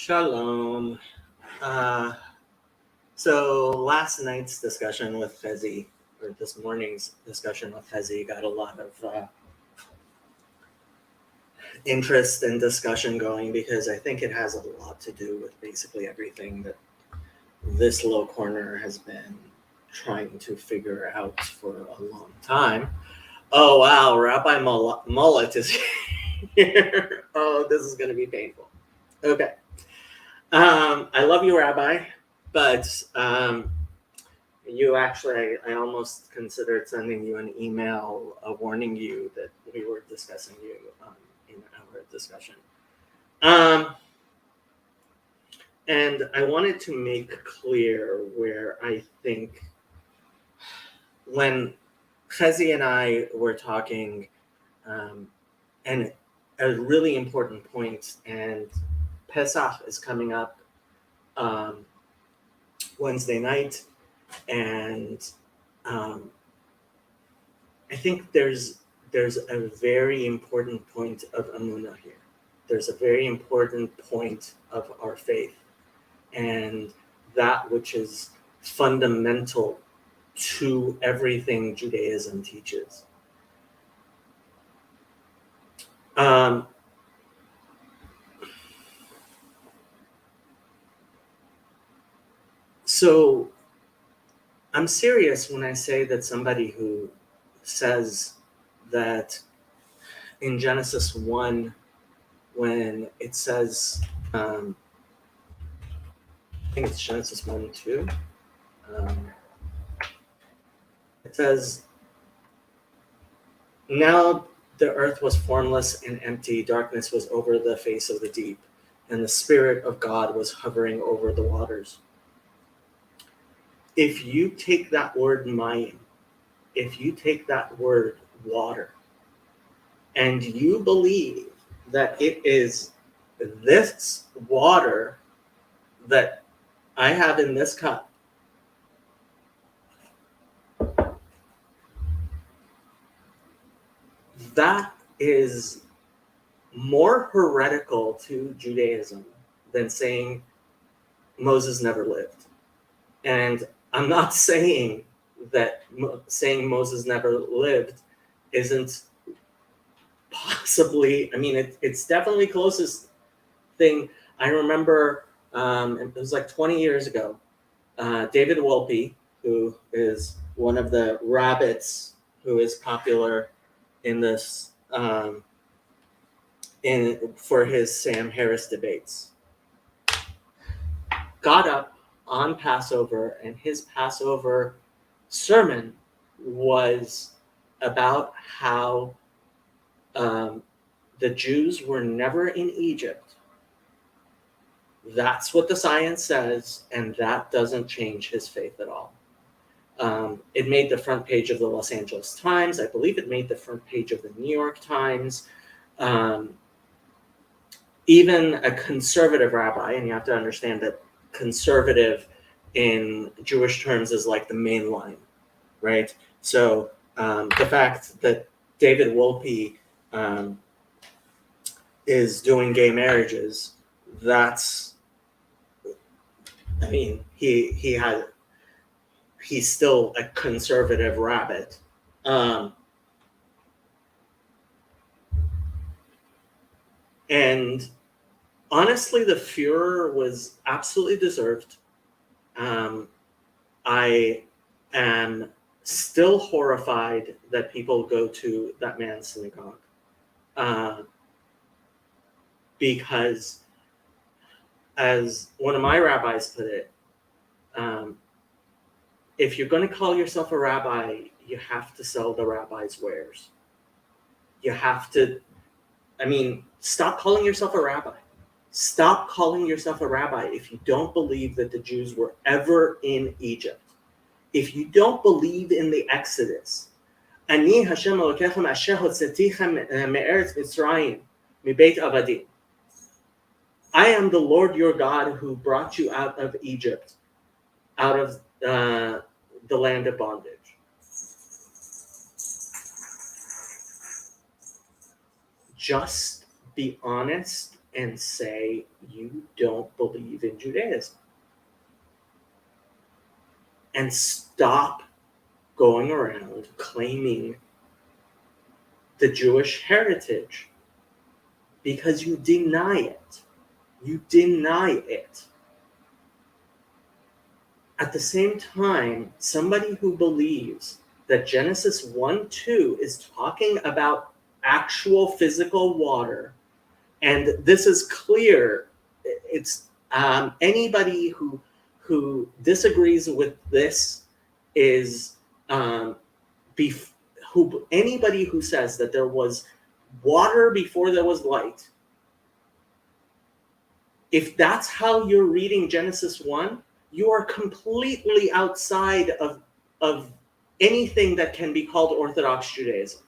Shalom. Uh, so last night's discussion with Fezzi, or this morning's discussion with Fezzi, got a lot of interest and discussion going because I think it has a lot to do with basically everything that this low corner has been trying to figure out for a long time. Oh wow, Rabbi Mullet is here. Oh, this is going to be painful. Okay. I love you, Rabbi, but you actually, I almost considered sending you an email warning you that we were discussing you in our discussion. And I wanted to make clear where I think when Chezi and I were talking, and a really important point, and Pesach is coming up Wednesday night, and I think there's a very important point of Amunah here. There's a very important point of our faith, and that which is fundamental to everything Judaism teaches. So I'm serious when I say that somebody who says that in Genesis 1, when it says, I think it's Genesis 1, 2, it says, now the earth was formless and empty, darkness was over the face of the deep, and the Spirit of God was hovering over the waters. If you take that word mayim, if you take that word water, and you believe that it is this water that I have in this cup, that is more heretical to Judaism than saying Moses never lived. And I'm not saying that saying Moses never lived isn't possibly, I mean, it's definitely closest thing. I remember it was like 20 years ago, David Wolpe, who is one of the rabbits who is popular in this for his Sam Harris debates, got up on Passover, and his Passover sermon was about how the Jews were never in Egypt. That's what the science says, and that doesn't change his faith at all. It made the front page of the Los Angeles Times. I believe it made the front page of the New York Times. Even a conservative rabbi, and you have to understand that conservative in Jewish terms is like the main line, right? So the fact that David Wolpe is doing gay marriages, that's, I mean, he's still a conservative rabbit. And honestly, the furor was absolutely deserved. I am still horrified that people go to that man's synagogue. Because, as one of my rabbis put it, if you're going to call yourself a rabbi, you have to sell the rabbi's wares. You have to, I mean, stop calling yourself a rabbi. Stop calling yourself a rabbi if you don't believe that the Jews were ever in Egypt. If you don't believe in the Exodus, Ani Hashem Elokechem asher hotzetichem me'eretz Mitzrayim mibeit avadim. I am the Lord your God who brought you out of Egypt, out of the land of bondage. Just be honest and say you don't believe in Judaism. And stop going around claiming the Jewish heritage, because you deny it. You deny it. At the same time, somebody who believes that Genesis 1:2 is talking about actual physical water, and this is clear, it's anybody who disagrees with this is anybody who says that there was water before there was light. If that's how you're reading Genesis 1, you are completely outside of anything that can be called Orthodox Judaism.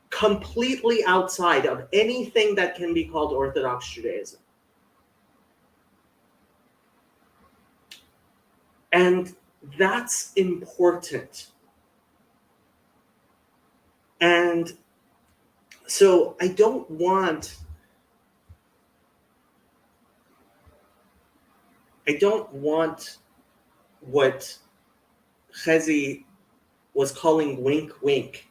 Completely outside of anything that can be called Orthodox Judaism. And that's important. And so I don't want what Chezi was calling wink wink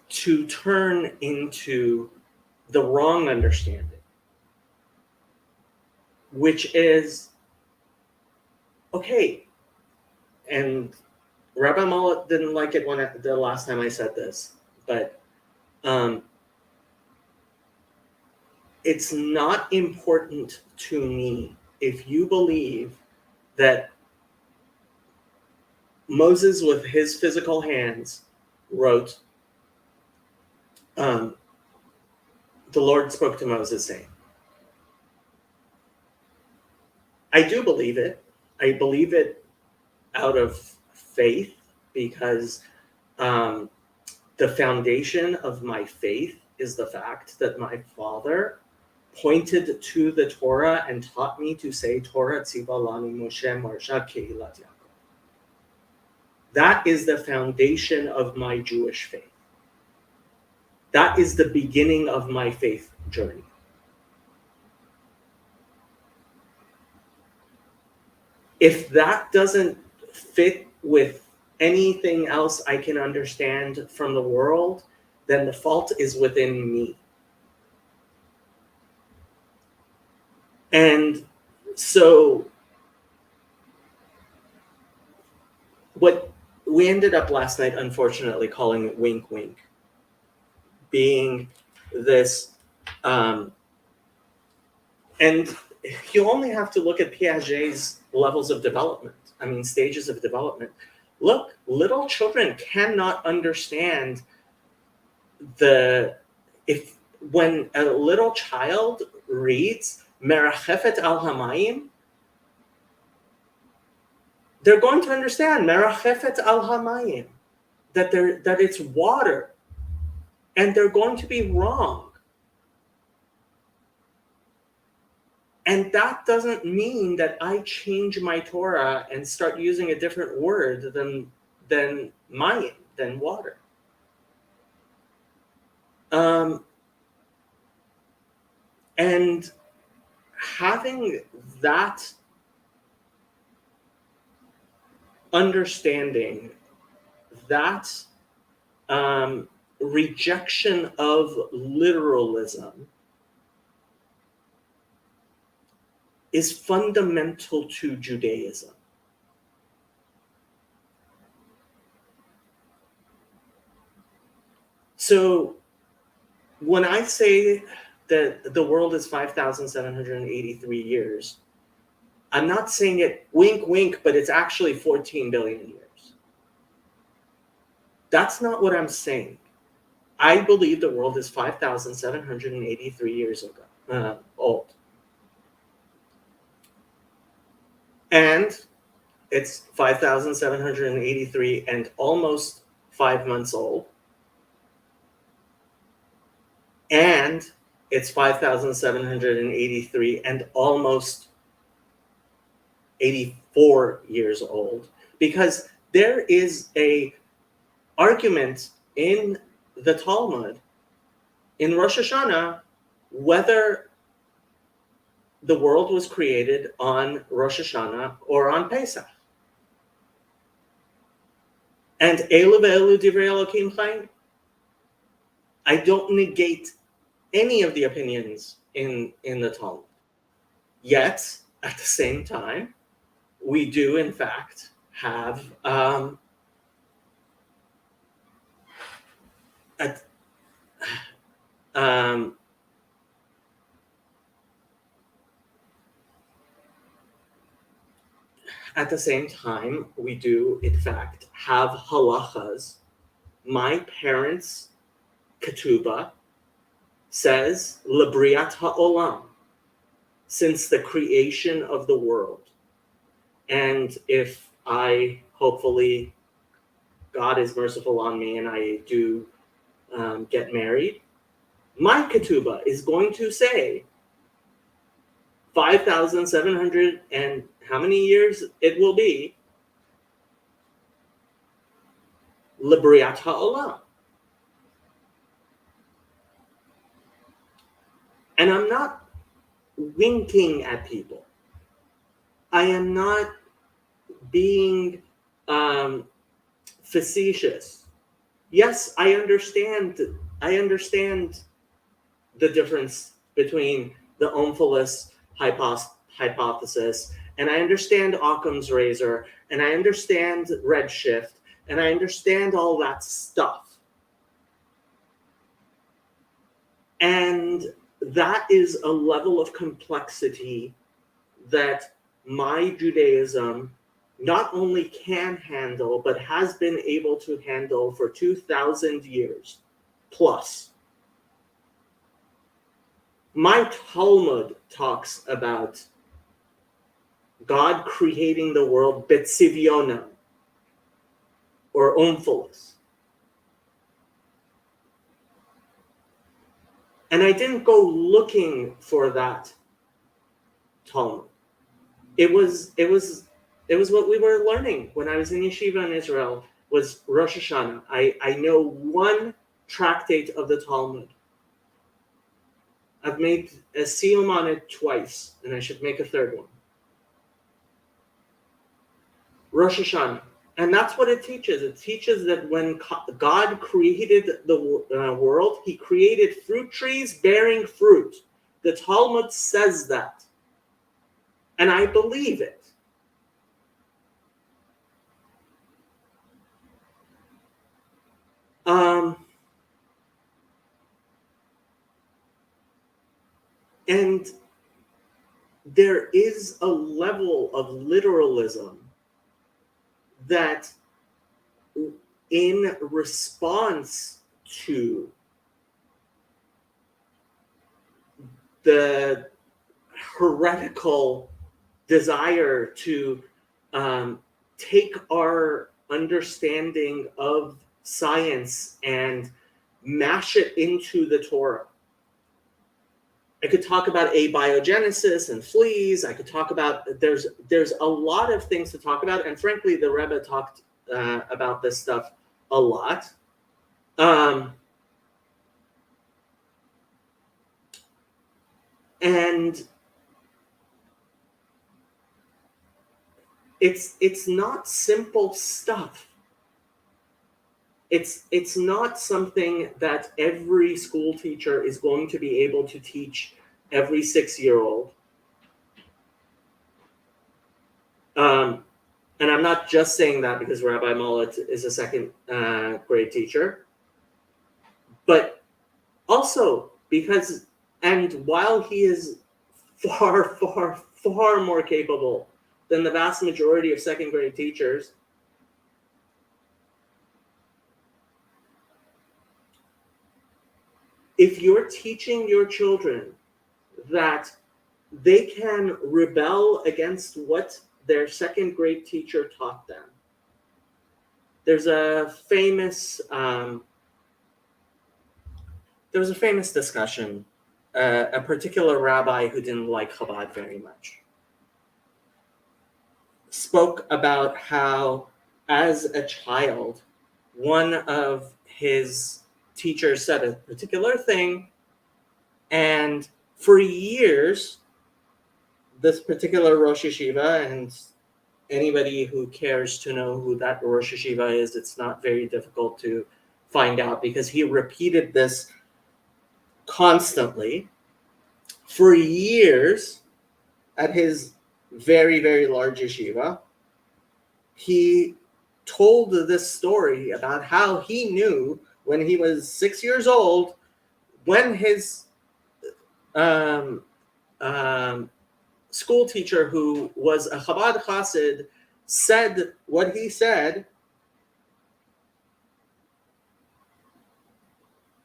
to turn into the wrong understanding, which is, okay, and Rabbi Mullet didn't like it the last time I said this, but it's not important to me if you believe that Moses, with his physical hands, wrote, the Lord spoke to Moses saying. I do believe it. I believe it out of faith, because the foundation of my faith is the fact that my father pointed to the Torah and taught me to say Torah Tziva Lanu Moshe Marsha Keilat Yaakov. That is the foundation of my Jewish faith. That is the beginning of my faith journey. If that doesn't fit with anything else I can understand from the world, then the fault is within me. And so what we ended up last night, unfortunately, calling it wink wink, being this, and you only have to look at Piaget's levels of development, stages of development. Look, little children cannot understand when a little child reads Merachefet al Hamayim, they're going to understand Merachefet al Hamayim, that it's water, and they're going to be wrong. And that doesn't mean that I change my Torah and start using a different word than mayim, than water. And having that understanding, that rejection of literalism is fundamental to Judaism. So when I say that the world is 5,783 years, I'm not saying it wink, wink, but it's actually 14 billion years. That's not what I'm saying. I believe the world is 5,783 years old. And it's 5,783 and almost 5 months old. And it's 5,783 and almost 84 years old, because there is a argument in the Talmud in Rosh Hashanah whether the world was created on Rosh Hashanah or on Pesach. And Elu ve'elu divrei Elokim chaim. I don't negate any of the opinions in the Talmud. Yet, at the same time, we do, in fact, have at the same time, we do, in fact, have halachas. My parents' ketubah says, Lebriat ha'olam, since the creation of the world. And if I, hopefully, God is merciful on me and I do get married, my ketubah is going to say 5,700 and how many years it will be, Lebriat ha'olam. And I'm not winking at people. I am not being facetious. Yes, I understand the difference between the Omphalos hypothesis, and I understand Occam's razor, and I understand redshift, and I understand all that stuff. And that is a level of complexity that my Judaism not only can handle, but has been able to handle for 2,000 years plus. My Talmud talks about God creating the world betzivionam, or omphalos. And I didn't go looking for that Talmud. It was what we were learning when I was in yeshiva in Israel, was Rosh Hashanah. I know one tractate of the Talmud. I've made a siyum on it twice, and I should make a third one. Rosh Hashanah. And that's what it teaches. It teaches that when God created the world, he created fruit trees bearing fruit. The Talmud says that. And I believe it. And there is a level of literalism that, in response to the heretical desire to take our understanding of science and mash it into the Torah. I could talk about abiogenesis and fleas. I could talk about, there's a lot of things to talk about. And frankly, the Rebbe talked about this stuff a lot. And it's not simple stuff. It's not something that every school teacher is going to be able to teach every 6-year-old. And I'm not just saying that because Rabbi Mullet is a second grade teacher, but also because, and while he is far, far, far more capable than the vast majority of second grade teachers, if you're teaching your children that they can rebel against what their second grade teacher taught them, there's a famous discussion. A particular rabbi who didn't like Chabad very much spoke about how, as a child, one of his teacher said a particular thing, and for years, this particular Rosh Yeshiva, and anybody who cares to know who that Rosh Yeshiva is, it's not very difficult to find out because he repeated this constantly for years at his very, very large yeshiva. He told this story about how he knew when he was 6 years old, when his school teacher, who was a Chabad Chassid, said what he said,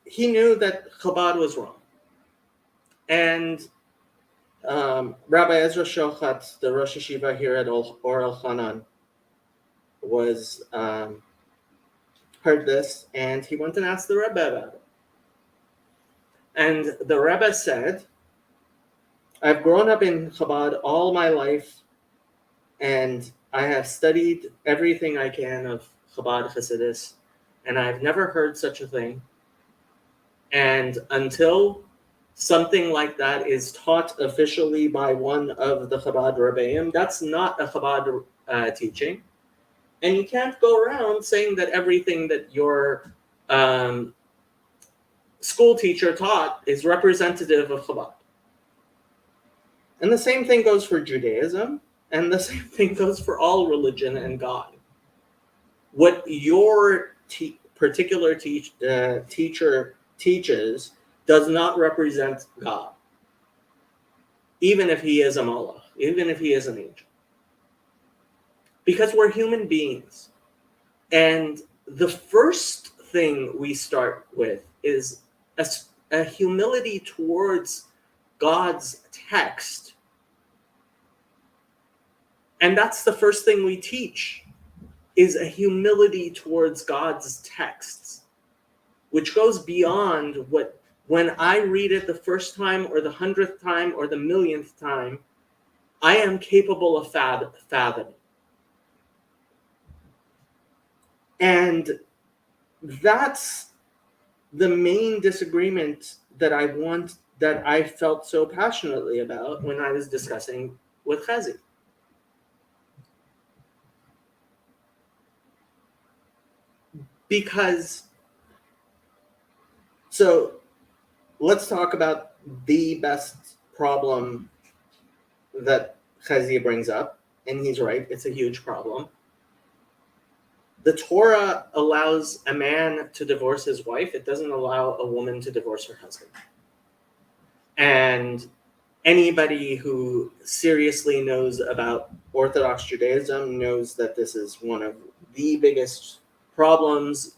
he knew that Chabad was wrong. And Rabbi Ezra Shochat, the Rosh Yeshiva here at Or El-Hanan, was heard this, and he went and asked the Rebbe about it. And the Rebbe said, I've grown up in Chabad all my life, and I have studied everything I can of Chabad Hasidus, and I've never heard such a thing. And until something like that is taught officially by one of the Chabad Rebbeim, that's not a Chabad teaching. And you can't go around saying that everything that your school teacher taught is representative of Chabad. And the same thing goes for Judaism, and the same thing goes for all religion and God. What your particular teacher teaches does not represent God, even if he is a malach, even if he is an angel. Because we're human beings. And the first thing we start with is a humility towards God's text. And that's the first thing we teach, is a humility towards God's texts, which goes beyond what, when I read it the first time or the 100th time or the 1,000,000th time, I am capable of fathoming. And that's the main disagreement that I felt so passionately about when I was discussing with Chazi. Because, so let's talk about the best problem that Chazi brings up, and he's right, it's a huge problem. The Torah allows a man to divorce his wife. It doesn't allow a woman to divorce her husband. And anybody who seriously knows about Orthodox Judaism knows that this is one of the biggest problems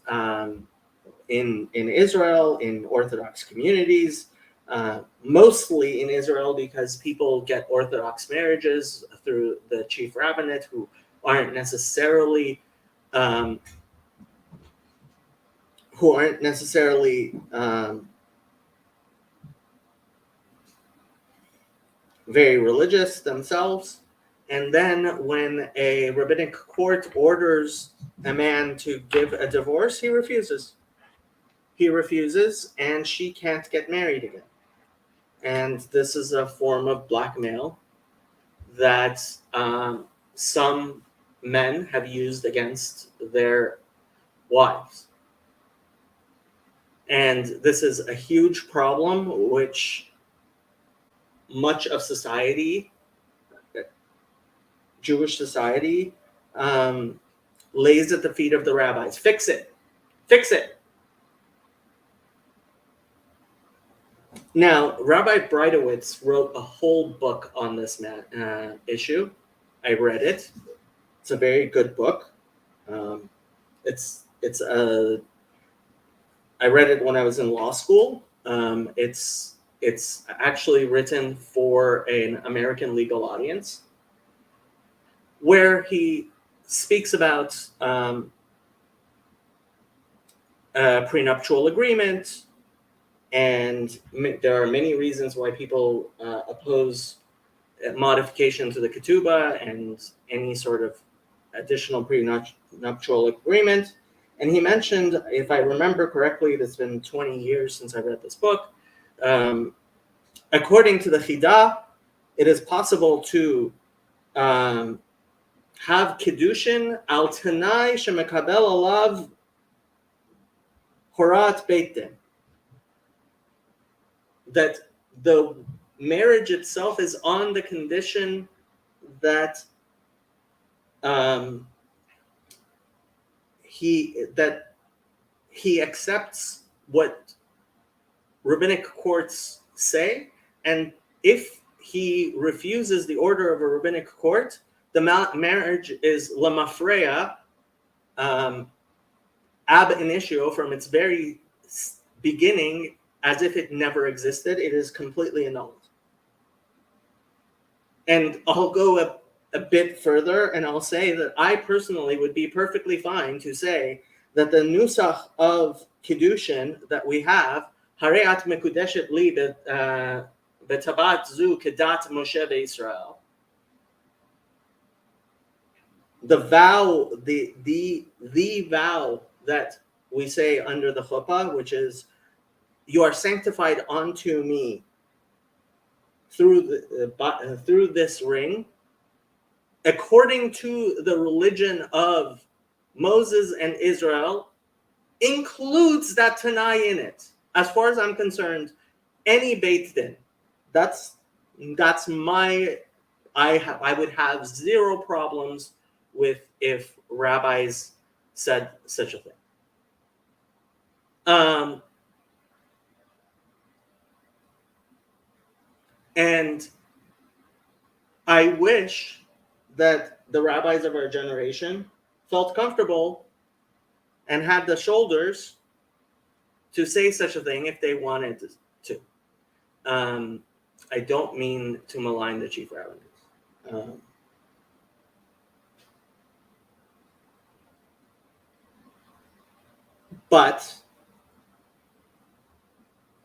in Israel, in Orthodox communities, mostly in Israel, because people get Orthodox marriages through the chief rabbinate who aren't necessarily very religious themselves. And then when a rabbinic court orders a man to give a divorce, he refuses. He refuses, and she can't get married again. And this is a form of blackmail that some men have used against their wives. And this is a huge problem which much of society, Jewish society, lays at the feet of the rabbis. Fix it. Fix it. Now, Rabbi Breitowitz wrote a whole book on this issue. I read it. It's a very good book. I read it when I was in law school. It's actually written for an American legal audience, where he speaks about a prenuptial agreement, and there are many reasons why people oppose modification to the ketubah and any sort of additional prenuptial agreement. And he mentioned, if I remember correctly, it's been 20 years since I read this book. According to the Chida, it is possible to have Kiddushin al Tanai shemekabel alav horat beit din. That the marriage itself is on the condition that he accepts what rabbinic courts say, and if he refuses the order of a rabbinic court, the marriage is lamafreya, ab initio, from its very beginning, as if it never existed. It is completely annulled. And I'll go a bit further, and I'll say that I personally would be perfectly fine to say that the nusach of Kiddushin that we have, Hareat Mekudeshet Li Betabat Zu Kedat Moshe Israel, the vow, the vow that we say under the chuppah, which is, you are sanctified unto me through this ring, according to the religion of Moses and Israel, includes that Tanai in it. As far as I'm concerned, any Beit Din, that's my, I would have zero problems with if rabbis said such a thing. And I wish that the rabbis of our generation felt comfortable and had the shoulders to say such a thing if they wanted to. I don't mean to malign the chief rabbis. But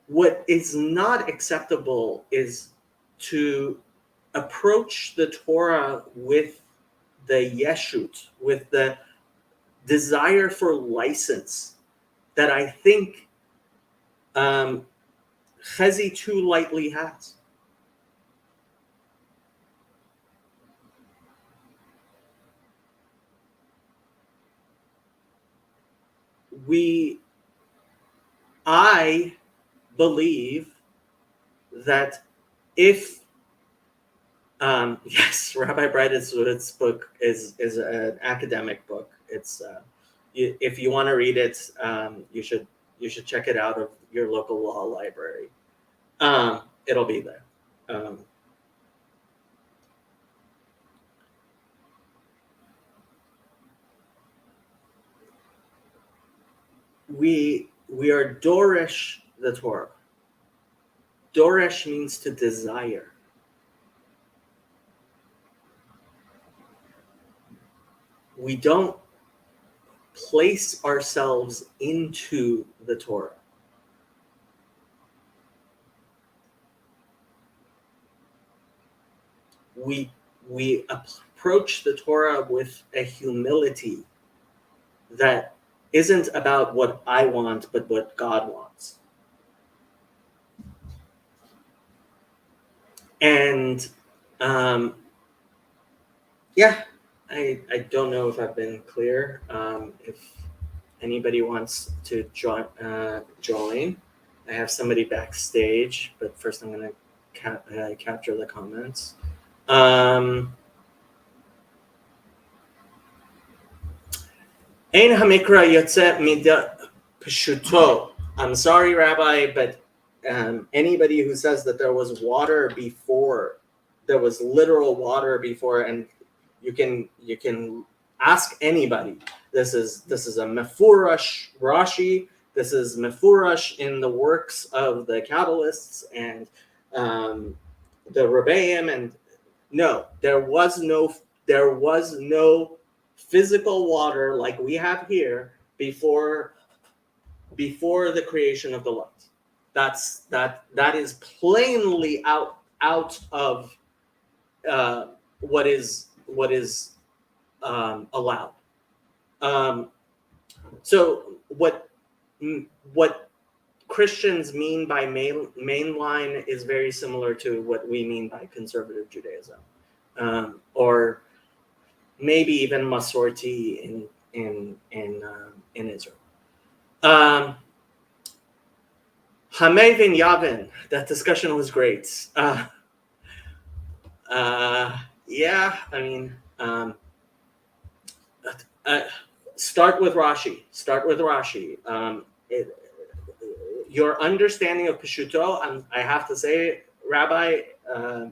what is not acceptable is to approach the Torah with the yeshut, with the desire for license that I think Chezi too lightly has. I believe that if yes, Rabbi Breit's book is an academic book. It's if you want to read it, you should check it out of your local law library. It'll be there. We are Doresh the Torah. Doresh means to desire. We don't place ourselves into the Torah. We approach the Torah with a humility that isn't about what I want, but what God wants. And yeah, I don't know if I've been clear. If anybody wants to join, I have somebody backstage, but first I'm going to capture the comments. Ein hamikra yotze mida pshuto. I'm sorry, Rabbi, but anybody who says that there was water before, there was literal water before, and you can ask anybody. This is a mefurash Rashi. This is mefurash in the works of the Kabbalists and the Rebbeim. And no, there was no physical water like we have here before the creation of the light. That is plainly out of what is allowed. So what Christians mean by mainline is very similar to what we mean by conservative Judaism, or maybe even Masorti in Israel. Hamevin Yavin, that discussion was great. Yeah, I mean, start with Rashi. Your understanding of Peshuto, I have to say, Rabbi, I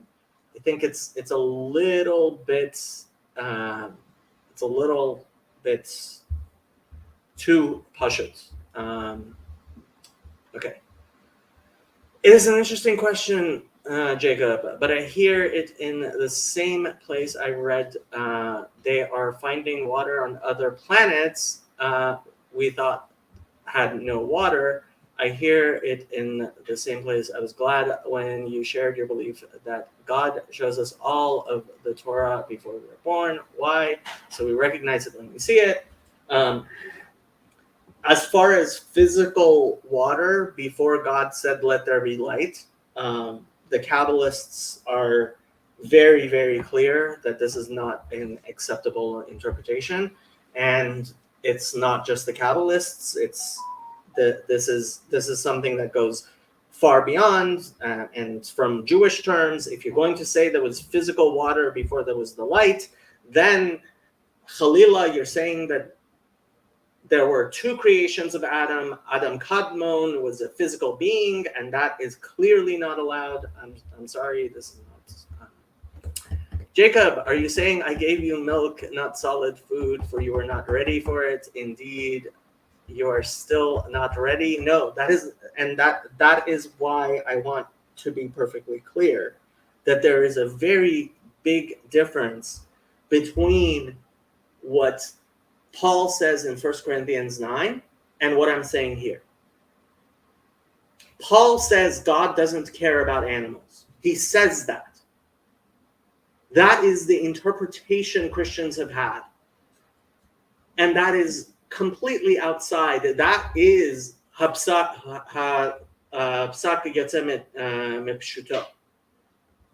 think it's a little bit too pashut. Okay. It is an interesting question, Jacob, but I hear it in the same place I read they are finding water on other planets we thought had no water. I hear it in the same place. I was glad when you shared your belief that God shows us all of the Torah before we were born. Why? So we recognize it when we see it. As far as physical water, before God said, "Let there be light," the Kabbalists are very, very clear that this is not an acceptable interpretation, and it's not just the Kabbalists. This is something that goes far beyond, and from Jewish terms, if you're going to say there was physical water before there was the light, then Chalila, you're saying that there were two creations of Adam. Adam Kadmon was a physical being, and that is clearly not allowed. I'm sorry, this is not. Jacob, are you saying I gave you milk, not solid food, for you were not ready for it? Indeed, you are still not ready. No, that is why I want to be perfectly clear that there is a very big difference between what Paul says in 1 Corinthians 9 and what I'm saying here. Paul says God doesn't care about animals. He says that. That is the interpretation Christians have had. And that is completely outside. That is hapsak yotzeh mipshuto.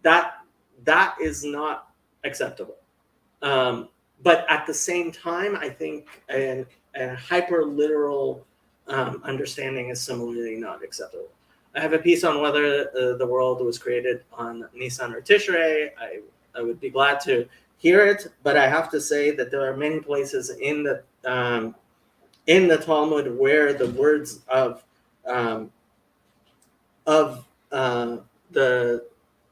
That is not acceptable. But at the same time, I think a hyper-literal understanding is similarly not acceptable. I have a piece on whether the world was created on Nisan or Tishrei. I would be glad to hear it, but I have to say that there are many places in the Talmud where the words of the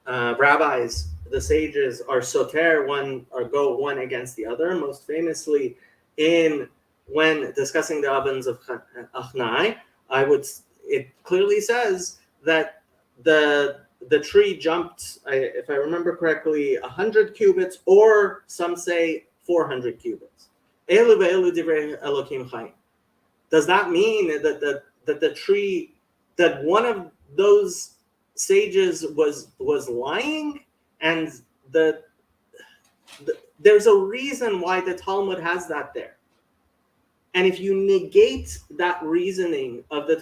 rabbis, the sages, are soter one or go one against the other. Most famously, when discussing the ovens of Achnai, it clearly says that the tree jumped, if I remember correctly, 100 cubits, or some say 400 cubits. Elu ve'elu divrei Elokim chayim. Does that mean that the tree, that one of those sages was lying? And there's a reason why the Talmud has that there. And if you negate that reasoning of the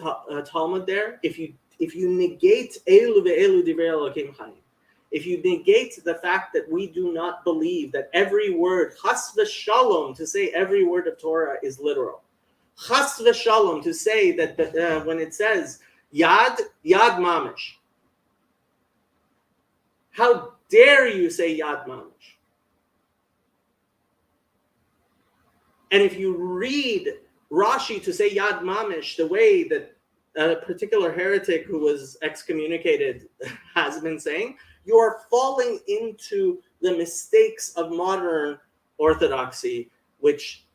Talmud there, if you negate Elu ve'elu divrei Elokim chayim, if you negate the fact that we do not believe that every word, chas v'shalom, to say every word of Torah is literal, chas v'shalom, to say that when it says yad mamish, how dare you say yad mamish? And if you read Rashi to say yad mamish the way that a particular heretic who was excommunicated has been saying, you are falling into the mistakes of modern orthodoxy, which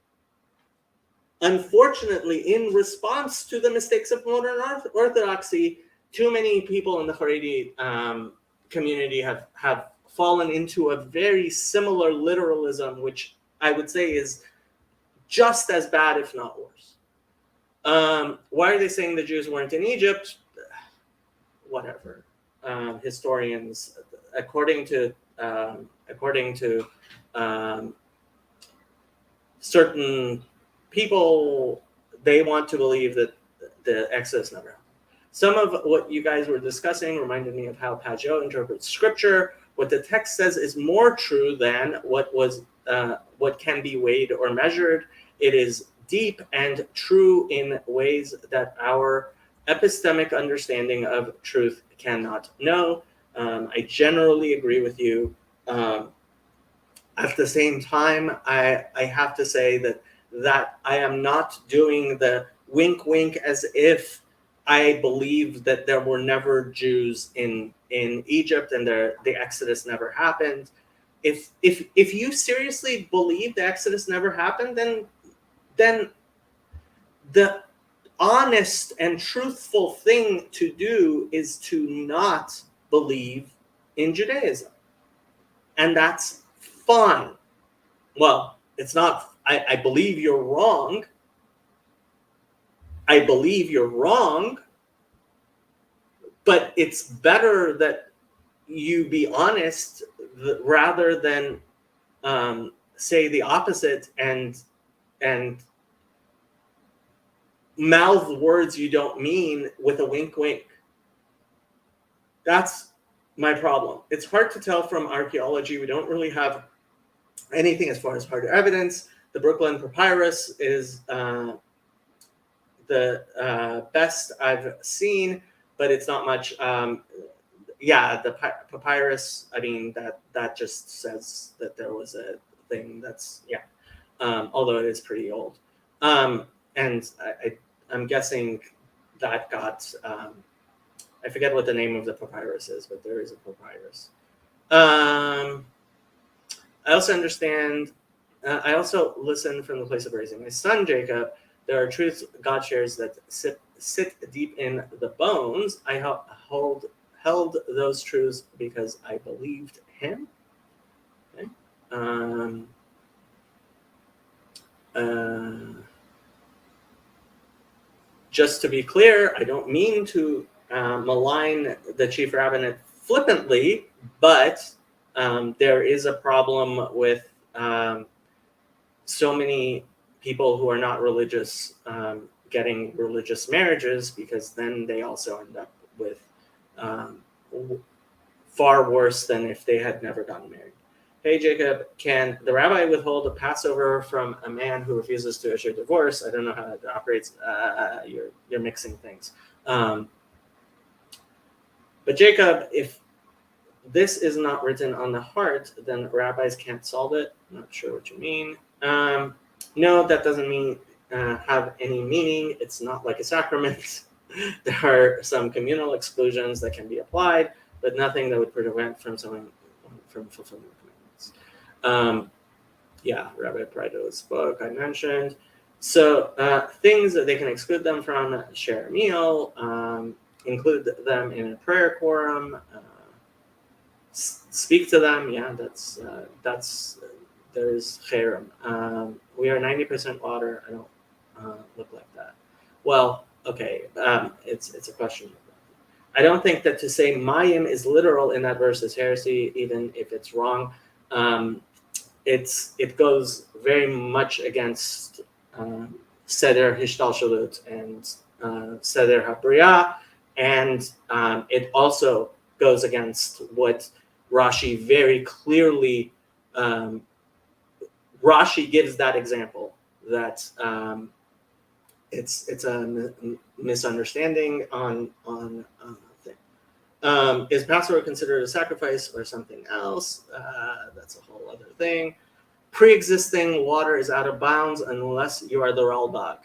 unfortunately, in response to the mistakes of modern orthodoxy, too many people in the Haredi community have fallen into a very similar literalism, which I would say is just as bad, if not worse. Why are they saying the Jews weren't in Egypt? Whatever. Historians, according to certain people, they want to believe that the Exodus never happened. Some of what you guys were discussing reminded me of how Pajot interprets scripture. What the text says is more true than what can be weighed or measured. It is deep and true in ways that our epistemic understanding of truth cannot know. I generally agree with you. At the same time, I have to say that I am not doing the wink wink as if I believe that there were never Jews in Egypt and the Exodus never happened. If you seriously believe the Exodus never happened, then the honest and truthful thing to do is to not believe in Judaism. And that's fine. Well, it's not, I believe you're wrong. I believe you're wrong, but it's better that you be honest rather than say the opposite and mouth words you don't mean with a wink wink. That's my problem. It's hard to tell from archaeology. We don't really have anything as far as hard evidence. The Brooklyn Papyrus is the best I've seen, but it's not much. The papyrus, I mean, that just says that there was a thing that's, although it is pretty old. And I'm guessing that got, I forget what the name of the papyrus is, but there is a papyrus. I also understand, I also listen from the place of raising my son, Jacob. There are truths God shares that sit deep in the bones. I held those truths because I believed him. Okay. Just to be clear, I don't mean to malign the chief rabbinate flippantly, but there is a problem with so many people who are not religious getting religious marriages, because then they also end up with far worse than if they had never gotten married. Hey, Jacob, can the rabbi withhold a Passover from a man who refuses to issue a divorce? I don't know how that operates. You're mixing things. But Jacob, if this is not written on the heart, then rabbis can't solve it. I'm not sure what you mean. No, that doesn't mean have any meaning. It's not like a sacrament. There are some communal exclusions that can be applied, but nothing that would prevent from someone from fulfilling the commandments. Rabbi Prido's book I mentioned. So things that they can exclude them from: share a meal, include them in a prayer quorum, speak to them. Yeah, that's there's cherem. We are 90% water. I don't look like that. Well, okay. It's a question. I don't think that to say Mayim is literal in that verse is heresy, even if it's wrong. It goes very much against Seder Hishtalshalut and Seder HaBriah, and it also goes against what Rashi very clearly. Rashi gives that example that it's a misunderstanding on thing. Is Passover considered a sacrifice or something else? That's a whole other thing. Pre-existing water is out of bounds unless you are the Ralbag.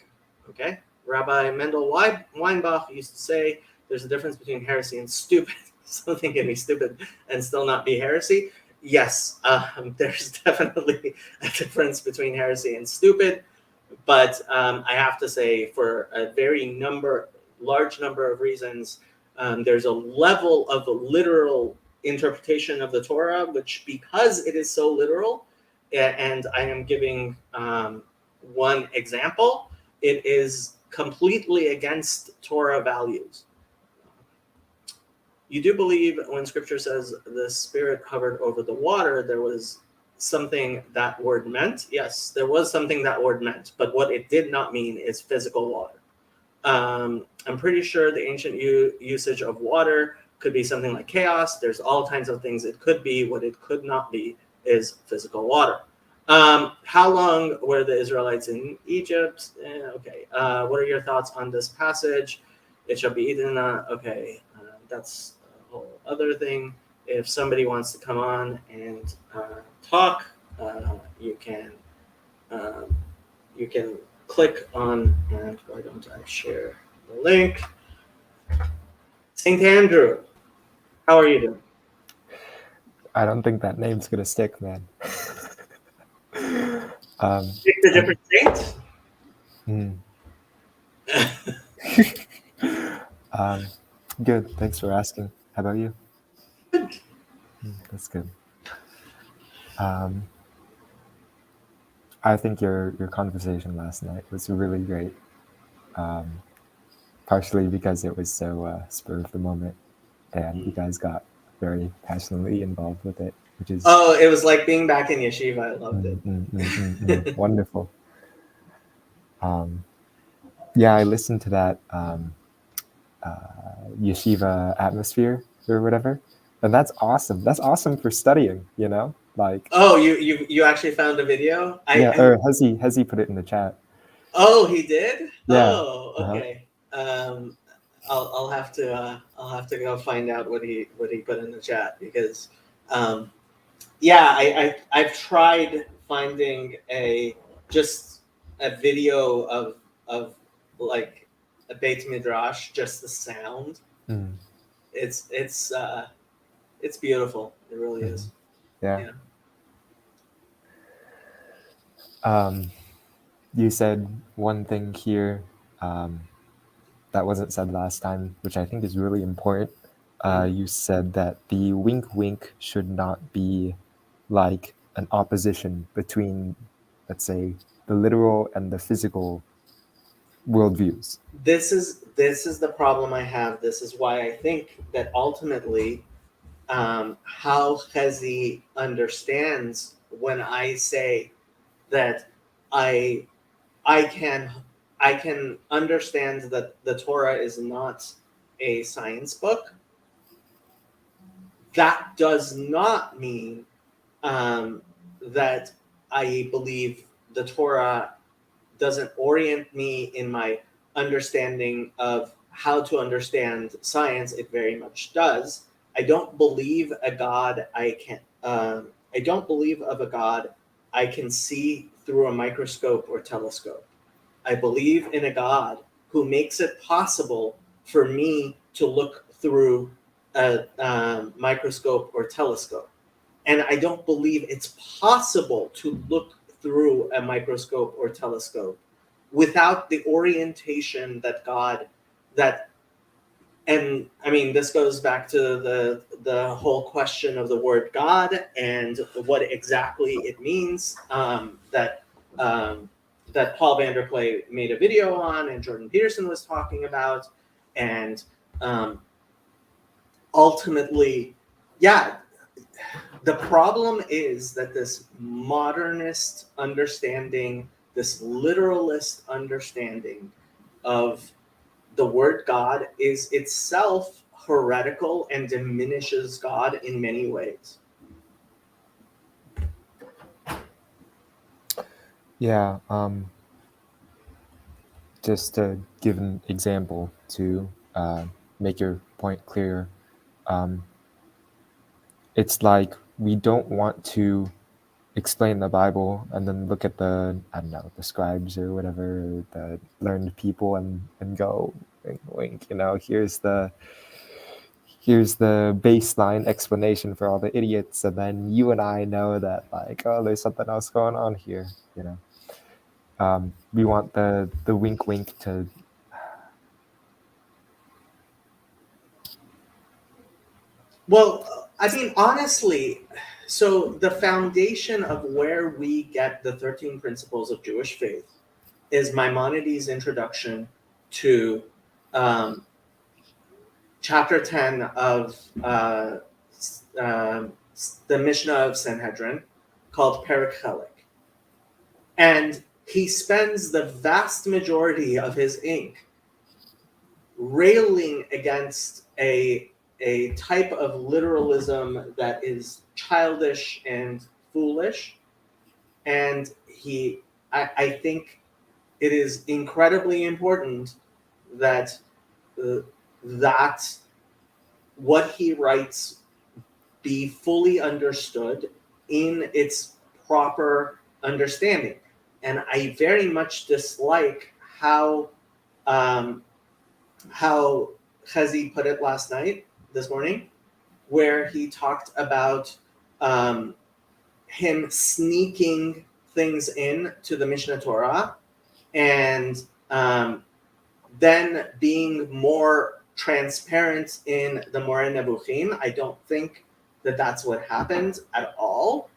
Okay, Rabbi Mendel Weinbach used to say there's a difference between heresy and stupid. Something can be stupid and still not be heresy. Yes, there's definitely a difference between heresy and stupid, but I have to say, for a very large number of reasons, there's a level of literal interpretation of the Torah, which, because it is so literal, and I am giving one example, it is completely against Torah values. You do believe when Scripture says the Spirit hovered over the water, there was something that word meant. Yes, there was something that word meant, but what it did not mean is physical water. I'm pretty sure the ancient usage of water could be something like chaos. There's all kinds of things it could be. What it could not be is physical water. How long were the Israelites in Egypt? Okay. What are your thoughts on this passage? It shall be eaten. Okay. That's a whole other thing. If somebody wants to come on and talk, you can click on, and why don't I share the link? St. Andrew, how are you doing? I don't think that name's gonna stick, man. Pick the different saints? Good. Thanks for asking. How about you? Good. That's good. I think your conversation last night was really great. Partially because it was so spur of the moment, and you guys got very passionately involved with it, which is it was like being back in yeshiva. I loved it. Wonderful. Yeah, I listened to that yeshiva atmosphere or whatever, and that's awesome. That's awesome for studying, you know. Like, oh, you actually found a video? Or has he put it in the chat? Oh, he did. Yeah. Oh, okay. I'll have to go find out what he put in the chat, because yeah, I've tried finding just a video of like a Beit Midrash, just the sound. It's beautiful. It really is. Yeah. You said one thing here that wasn't said last time, which I think is really important. You said that the wink wink should not be like an opposition between, let's say, the literal and the physical worldviews. This is the problem I have. This is why I think that ultimately how Chezi understands when I say that I can understand that the Torah is not a science book. That does not mean that I believe the Torah doesn't orient me in my understanding of how to understand science. It very much does. I don't believe a God I don't believe of a God I can see through a microscope or telescope. I believe in a God who makes it possible for me to look through a microscope or telescope. And I don't believe it's possible to look through a microscope or telescope without the orientation that God, and I mean, this goes back to the whole question of the word God and what exactly it means, that Paul Vanderklay made a video on, and Jordan Peterson was talking about, and ultimately, yeah, the problem is that this modernist understanding, this literalist understanding of the word God is itself heretical and diminishes God in many ways. Yeah. Just to give an example to make your point clearer, it's like we don't want to explain the Bible and then look at the, I don't know, the scribes or whatever, the learned people, and go wink, wink, you know, here's the baseline explanation for all the idiots, and then you and I know that, like, oh, there's something else going on here, you know. We want the wink wink to Well, I mean, honestly, so the foundation of where we get the 13 principles of Jewish faith is Maimonides' introduction to chapter 10 of the Mishnah of Sanhedrin, called Perichelik. And he spends the vast majority of his ink railing against a type of literalism that is childish and foolish. And I think it is incredibly important that that what he writes be fully understood in its proper understanding. And I very much dislike how Chazi put it this morning, where he talked about him sneaking things in to the Mishnah Torah and then being more transparent in the Moreh Nebuchim. I don't think that that's what happened at all.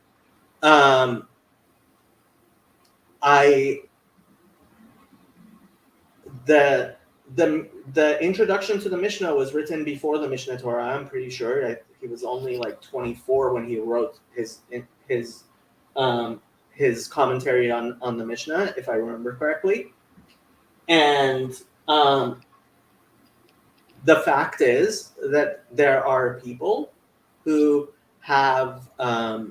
The introduction to the Mishnah was written before the Mishnah Torah. I'm pretty sure he was only like 24 when he wrote his commentary on the Mishnah, if I remember correctly. And the fact is that there are people who have a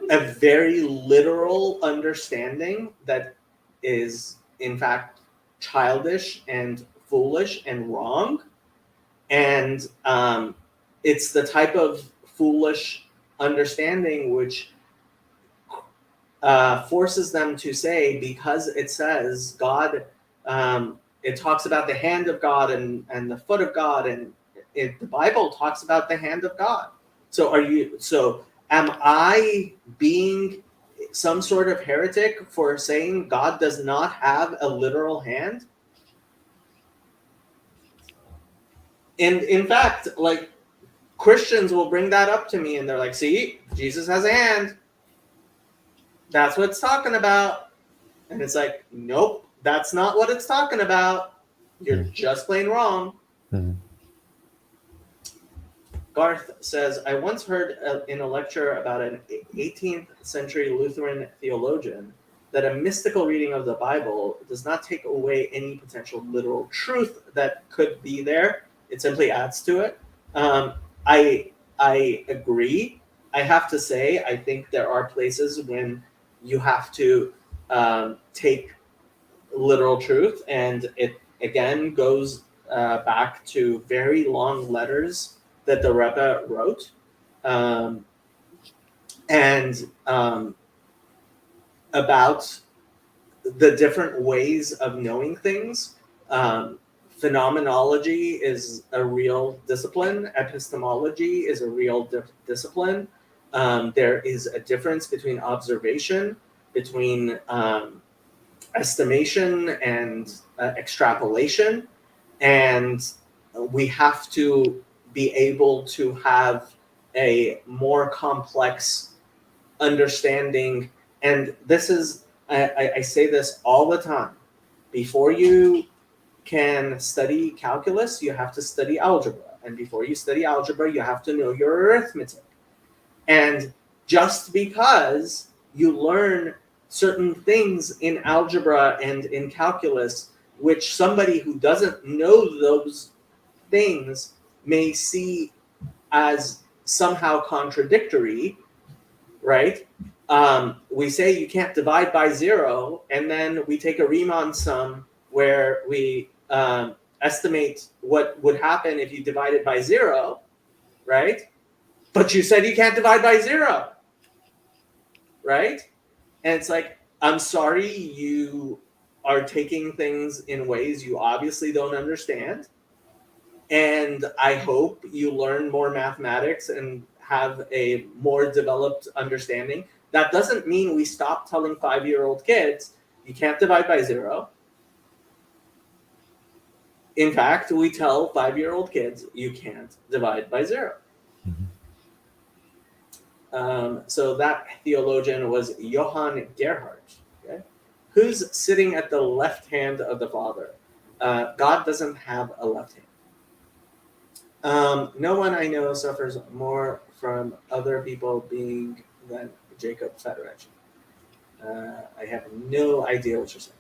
very literal understanding that is, in fact, childish and foolish and wrong. And it's the type of foolish understanding which forces them to say, because it says God, it talks about the hand of God and the foot of God, and the Bible talks about the hand of God. So am I being some sort of heretic for saying God does not have a literal hand? And in fact, like, Christians will bring that up to me and they're like, see, Jesus has a hand. That's what it's talking about. And it's like, nope, that's not what it's talking about. You're just plain wrong. Garth says, I once heard in a lecture about an 18th century Lutheran theologian that a mystical reading of the Bible does not take away any potential literal truth that could be there. It simply adds to it. I agree. I have to say, I think there are places when you have to take literal truth, and it again goes back to very long letters that the Rebbe wrote, and about the different ways of knowing things. Phenomenology is a real discipline. Epistemology is a real discipline. There is a difference between observation, between estimation and extrapolation, and we have to be able to have a more complex understanding. And this is, I say this all the time, before you can study calculus, you have to study algebra. And before you study algebra, you have to know your arithmetic. And just because you learn certain things in algebra and in calculus, which somebody who doesn't know those things may see as somehow contradictory, right? We say you can't divide by 0, and then we take a Riemann sum where we estimate what would happen if you divide it by 0, right? But you said you can't divide by 0, right? And it's like, I'm sorry, you are taking things in ways you obviously don't understand. And I hope you learn more mathematics and have a more developed understanding. That doesn't mean we stop telling 5-year-old kids, you can't divide by 0. In fact, we tell 5-year-old kids, you can't divide by 0. So that theologian was Johann Gerhard. Okay? Who's sitting at the left hand of the Father? God doesn't have a left hand. No one I know suffers more from other people being than Jacob Federation. I have no idea what you're saying.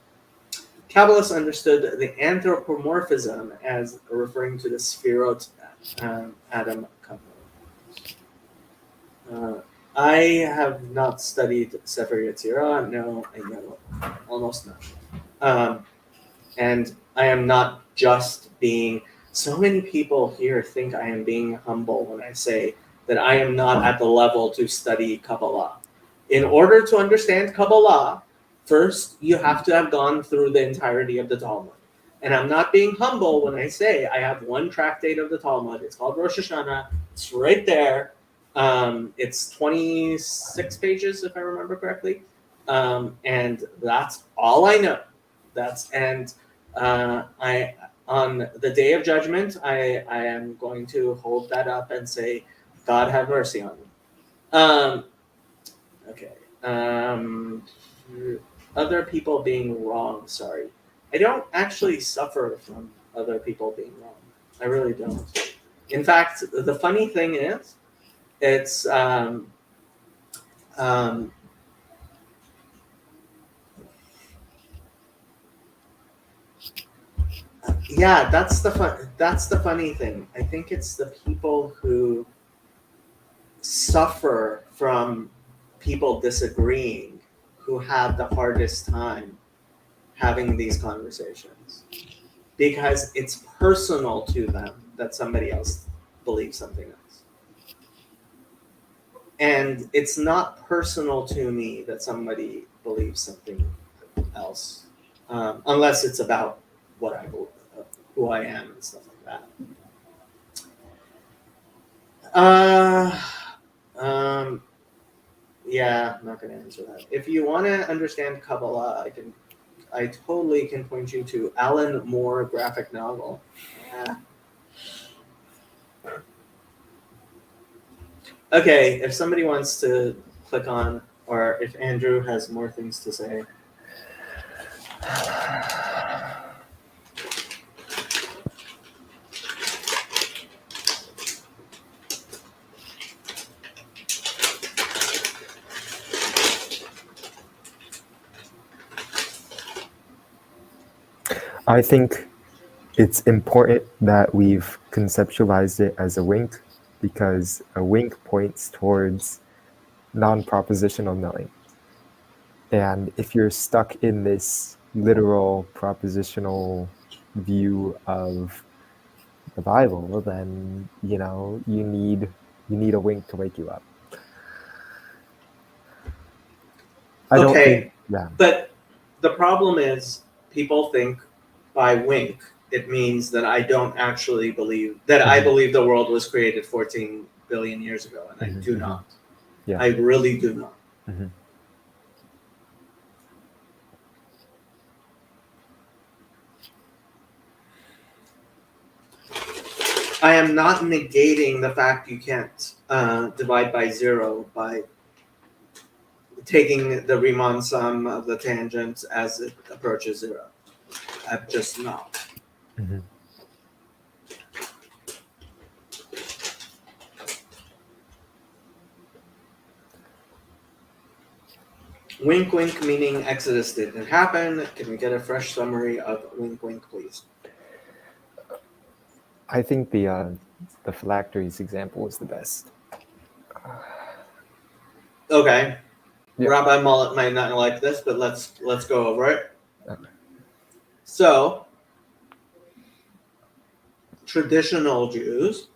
Kabbalists understood the anthropomorphism as referring to the Sphirot Adam couple. I have not studied Sefer Yetzirah. No, I know almost nothing. And I am not just being. So many people here think I am being humble when I say that I am not at the level to study Kabbalah. In order to understand Kabbalah, first you have to have gone through the entirety of the Talmud. And I'm not being humble when I say I have one tractate of the Talmud. It's called Rosh Hashanah. It's right there. It's 26 pages, if I remember correctly. And that's all I know. I on the day of judgment, I am going to hold that up and say, God have mercy on me. Okay. Other people being wrong. Sorry, I don't actually suffer from other people being wrong. I really don't. In fact, the funny thing is, it's yeah, that's the funny thing. I think it's the people who suffer from people disagreeing who have the hardest time having these conversations, because it's personal to them that somebody else believes something else, and it's not personal to me that somebody believes something else, unless it's about what I believe, who I am, and stuff like that. Yeah, I'm not going to answer that. If you want to understand Kabbalah, I totally can point you to Alan Moore graphic novel. Yeah. Okay, if somebody wants to click on, or if Andrew has more things to say. I think it's important that we've conceptualized it as a wink, because a wink points towards non-propositional knowing. And if you're stuck in this literal propositional view of the Bible, then you need a wink to wake you up. But the problem is, people think by wink it means that I don't actually believe that I believe the world was created 14 billion years ago, and I do not. Yeah. I really do not. I am not negating the fact you can't divide by zero by taking the Riemann sum of the tangent as it approaches zero. I'm just not. Wink wink meaning Exodus didn't happen. Can we get a fresh summary of wink wink, please? I think the phylacteries example is the best. Okay. Yeah. Rabbi Mullet might not like this, but let's go over it. Okay. So, traditional Jews,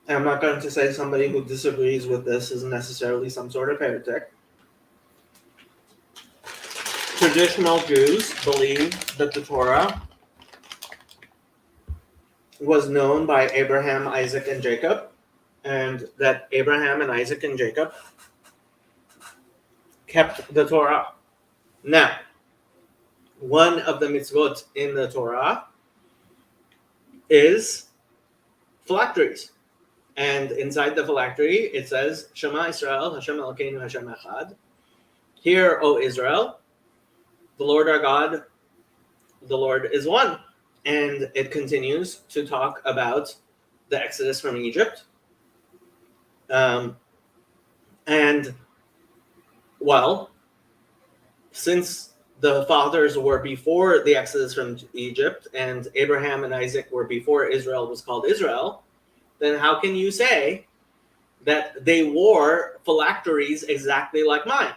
and I'm not going to say somebody who disagrees with this is necessarily some sort of heretic. Traditional Jews believe that the Torah was known by Abraham, Isaac, and Jacob, and that Abraham and Isaac and Jacob kept the Torah. Now, one of the mitzvot in the Torah is phylacteries. And inside the phylactery, it says, Shema Israel, Hashem Elokeinu, Hashem Echad. Hear, O Israel, the Lord our God, the Lord is one. And it continues to talk about the Exodus from Egypt. And, well, since the fathers were before the Exodus from Egypt and Abraham and Isaac were before Israel was called Israel, then how can you say that they wore phylacteries exactly like mine?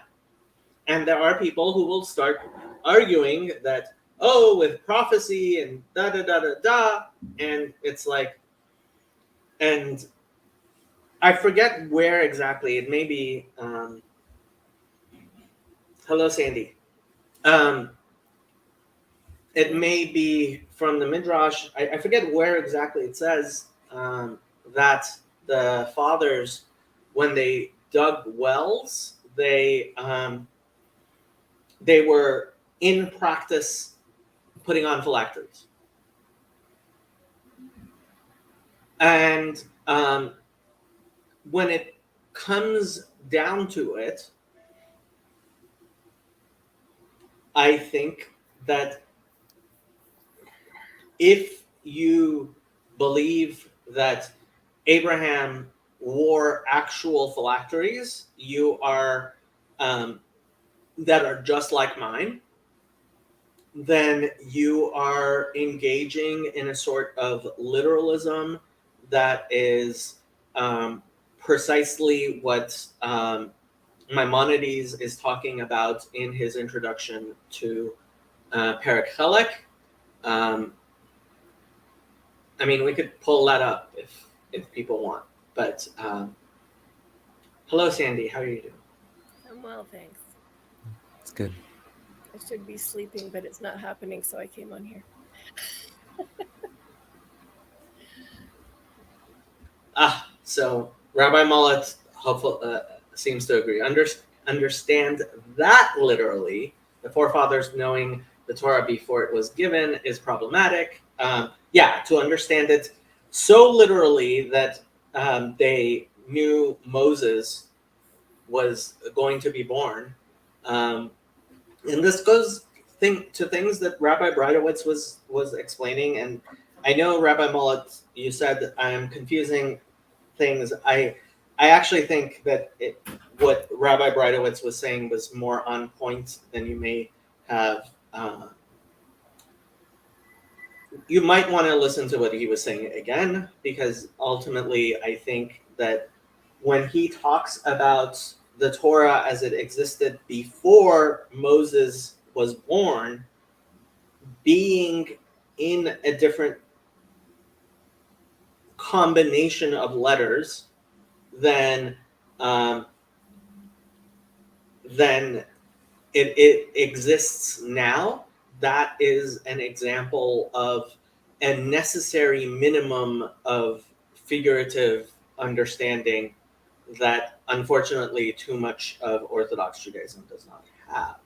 And there are people who will start arguing that, oh, with prophecy and da da da da da, and it's like, and I forget where exactly. It may be. Hello, Sandy. It may be from the Midrash. I forget where exactly it says that the fathers, when they dug wells, they were in practice putting on phylacteries. And when it comes down to it, I think that if you believe that Abraham wore actual phylacteries, you are that are just like mine, then you are engaging in a sort of literalism that is precisely what Maimonides is talking about in his introduction to Perek Chelek. I mean, we could pull that up if people want. But hello, Sandy. How are you doing? I'm well, thanks. It's good. I should be sleeping, but it's not happening, so I came on here. So Rabbi Mullet hopefully seems to agree. Understand that literally, the forefathers knowing the Torah before it was given is problematic. To understand it so literally that they knew Moses was going to be born. And this goes to things that Rabbi Breitowitz was explaining. And I know, Rabbi Mullet, you said that I am confusing things. I actually think that what Rabbi Breitowitz was saying was more on point than you may have. You might want to listen to what he was saying again, because ultimately I think that when he talks about the Torah as it existed before Moses was born, being in a different combination of letters than it exists now, that is an example of a necessary minimum of figurative understanding that unfortunately too much of Orthodox Judaism does not have.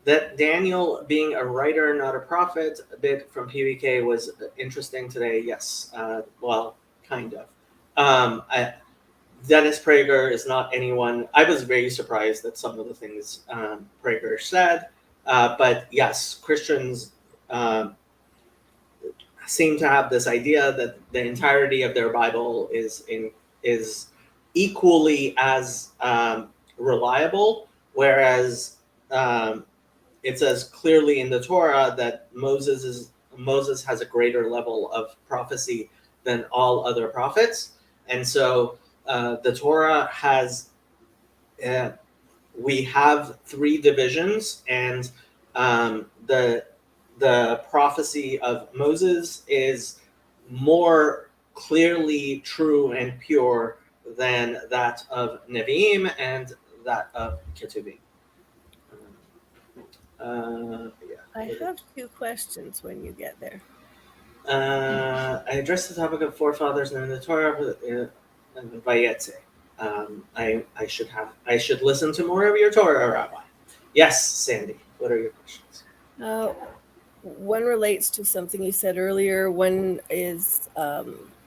That Daniel being a writer, not a prophet, a bit from PBK was interesting today. Yes, well, kind of. Dennis Prager is not anyone. I was very surprised at some of the things Prager said, but yes, Christians seem to have this idea that the entirety of their Bible is equally as reliable, whereas it says clearly in the Torah that Moses has a greater level of prophecy than all other prophets, and so the Torah has we have three divisions, and the prophecy of Moses is more clearly true and pure than that of Nevi'im and that of Ketuvim. I have two questions when you get there. I addressed the topic of forefathers in the Torah and Vayetze. I should listen to more of your Torah, Rabbi. Yes, Sandy. What are your questions? One relates to something you said earlier. One is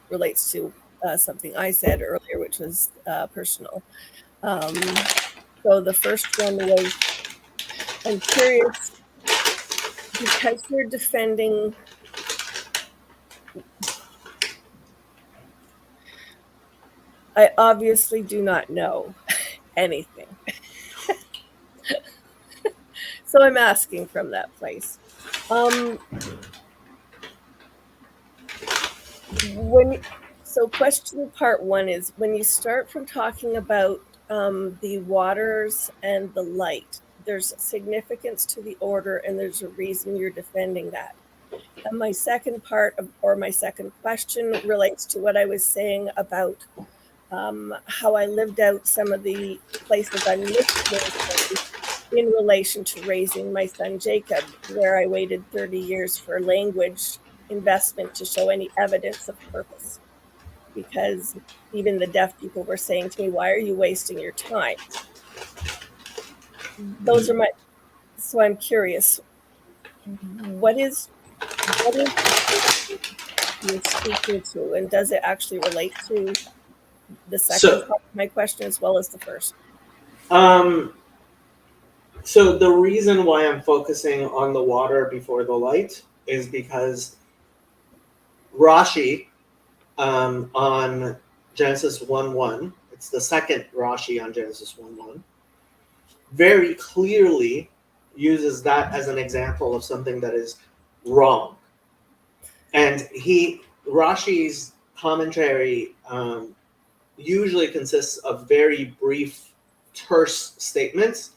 relates to something I said earlier, which was personal. So the first one was, I'm curious, because you're defending I obviously do not know anything. So I'm asking from that place. So question part one is, when you start from talking about the waters and the light, there's significance to the order, and there's a reason you're defending that. And my second part or my second question relates to what I was saying about how I lived out some of the places I'm listening in relation to raising my son Jacob, where I waited 30 years for language investment to show any evidence of purpose. Because even the deaf people were saying to me, "Why are you wasting your time?" Those are so I'm curious, what is you're speaking to, and does it actually relate to the second part of my question as well as the first? So the reason why I'm focusing on the water before the light is because Rashi on Genesis 1:1, it's the second Rashi on Genesis 1:1, very clearly uses that as an example of something that is wrong. And Rashi's commentary usually consists of very brief, terse statements,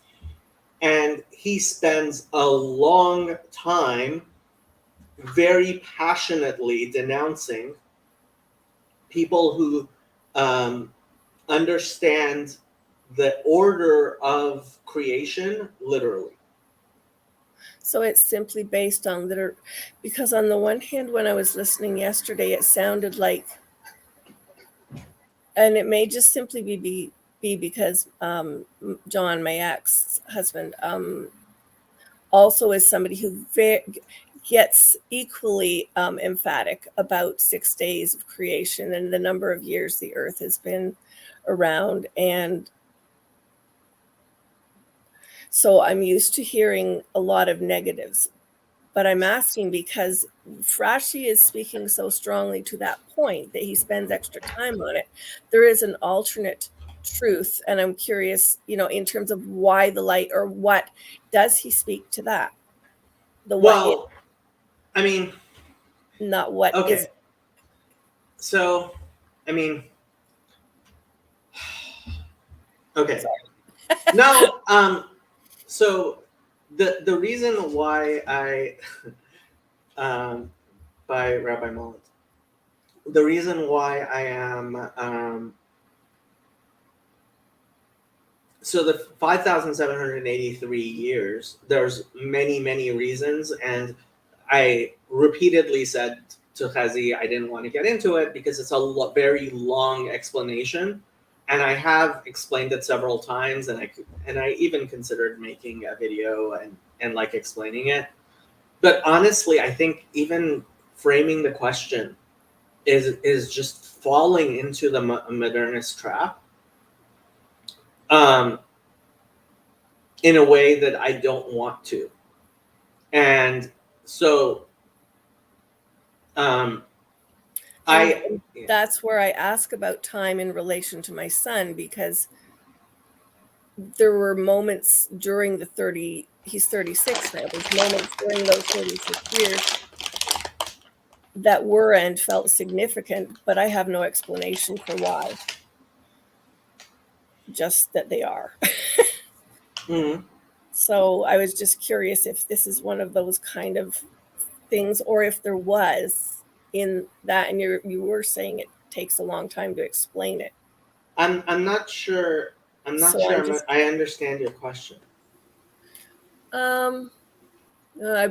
and he spends a long time very passionately denouncing people who understand the order of creation literally. So it's simply based on because on the one hand, when I was listening yesterday, it sounded like, and it may just simply be because John, my ex-husband, also is somebody who gets equally emphatic about 6 days of creation and the number of years the earth has been around. And so I'm used to hearing a lot of negatives, but I'm asking because Rashi is speaking so strongly to that point that he spends extra time on it. There is an alternate truth, and I'm curious, in terms of why the light, or what does he speak to that? Not what okay. Is. So, okay. No, so the reason why I by Rabbi Mullet, the reason why I am so the 5,783 years, there's many reasons, and I repeatedly said to Chazi I didn't want to get into it because it's a very long explanation, and I have explained it several times, and I even considered making a video and like explaining it. But honestly, I think even framing the question is just falling into the modernist trap in a way that I don't want to. And so that's where I ask about time in relation to my son, because there were moments during he's 36 now, there's moments during those 36 years that were and felt significant, but I have no explanation for why. Just that they are. Mm-hmm. So I was just curious if this is one of those kind of things, or if there was in that, and you were saying it takes a long time to explain it. I'm not sure. I understand your question. I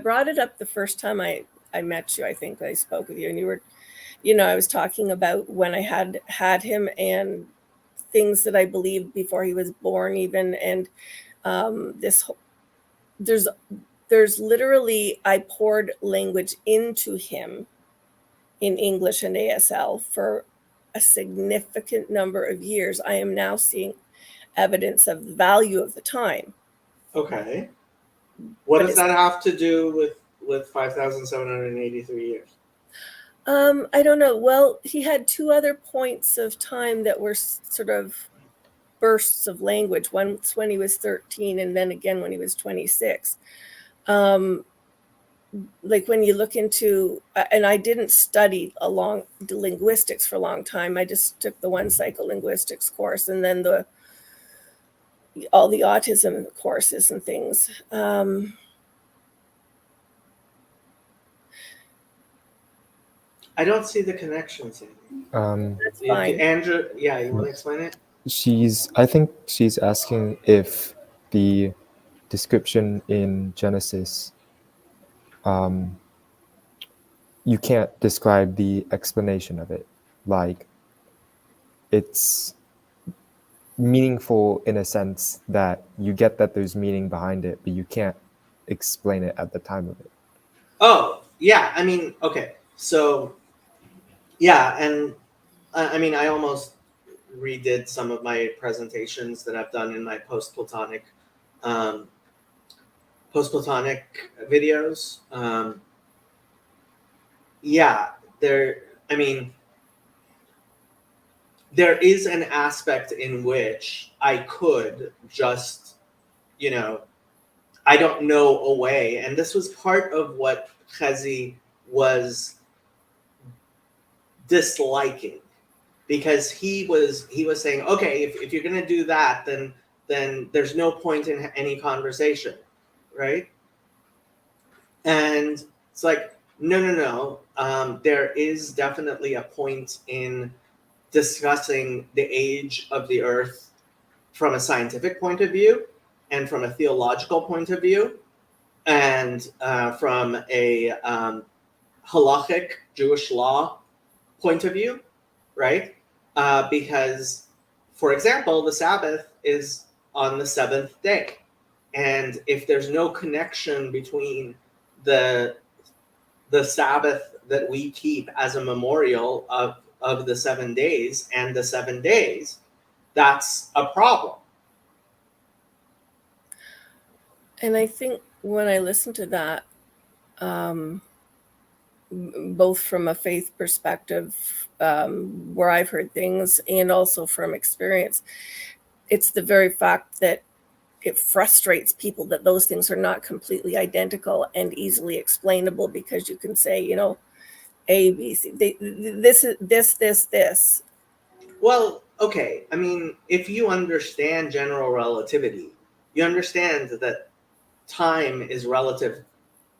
brought it up the first time I met you. I think I spoke with you, and you were, I was talking about when I had him and things that I believed before he was born, even, and there's literally, I poured language into him in English and ASL for a significant number of years. I am now seeing evidence of the value of the time. Okay. What does that have to do with 5,783 years? I don't know. Well, he had two other points of time that were sort of bursts of language. Once when he was 13, and then again when he was 26. Like when you look into, and I didn't study linguistics for a long time. I just took the one psycholinguistics course, and then all the autism courses and things. I don't see the connections in. That's fine. Andrew, yeah, you want to explain it? I think she's asking if the description in Genesis, you can't describe the explanation of it. Like, it's meaningful in a sense that you get that there's meaning behind it, but you can't explain it at the time of it. Oh, yeah. I mean, okay. So, yeah, and I mean, I almost redid some of my presentations that I've done in my post-Platonic videos. Yeah, I mean, there is an aspect in which I could just, I don't know away. And this was part of what Chazi was disliking, because he was saying, okay, if you're going to do that, then there's no point in any conversation, right? And it's like, no. There is definitely a point in discussing the age of the earth from a scientific point of view, and from a theological point of view, and from a halachic Jewish law point of view, right? Because, for example, the Sabbath is on the seventh day. And if there's no connection between the Sabbath that we keep as a memorial of the 7 days and the 7 days, that's a problem. And I think when I listen to that, both from a faith perspective, where I've heard things, and also from experience, it's the very fact that it frustrates people that those things are not completely identical and easily explainable, because you can say, A, B, C, this is this. Well, okay. I mean, if you understand general relativity, you understand that time is relative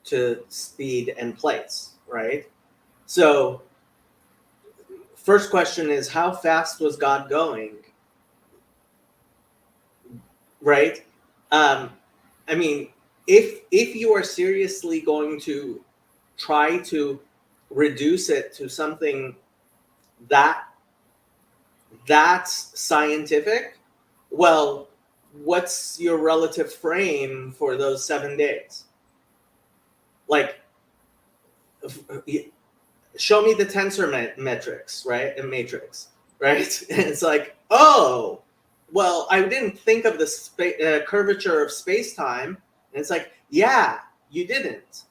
to speed and place, right? So, first question is, how fast was God going? Right? I mean, if you are seriously going to try to reduce it to something that's scientific, well, what's your relative frame for those 7 days? Like, show me the tensor metrics, right? And matrix, right? And it's like, oh, well, I didn't think of the curvature of space-time. And it's like, yeah, you didn't,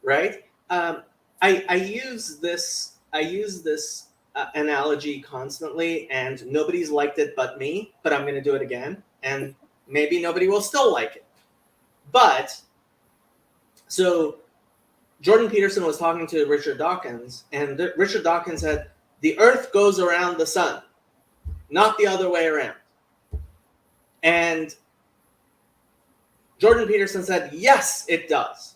right? I use this analogy constantly, and nobody's liked it but me, but I'm going to do it again, and maybe nobody will still like it. But, so Jordan Peterson was talking to Richard Dawkins, and Richard Dawkins said, the Earth goes around the sun, not the other way around. And Jordan Peterson said, yes, it does.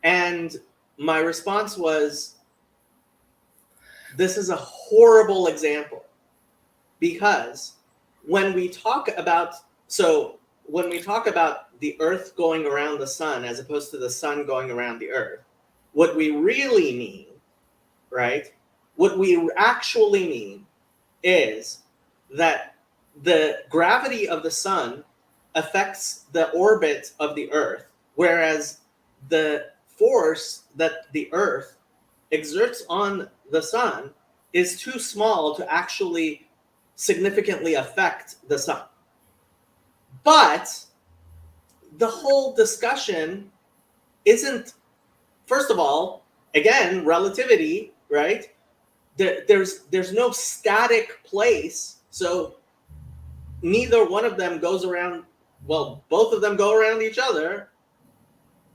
And my response was, this is a horrible example, because when we talk about the Earth going around the sun as opposed to the sun going around the Earth, what we really mean, right? What we actually mean is that the gravity of the sun affects the orbit of the Earth, whereas the force that the Earth exerts on the sun is too small to actually significantly affect the sun. But the whole discussion isn't, first of all, again, relativity, right? There's no static place, so neither one of them goes around, well, both of them go around each other.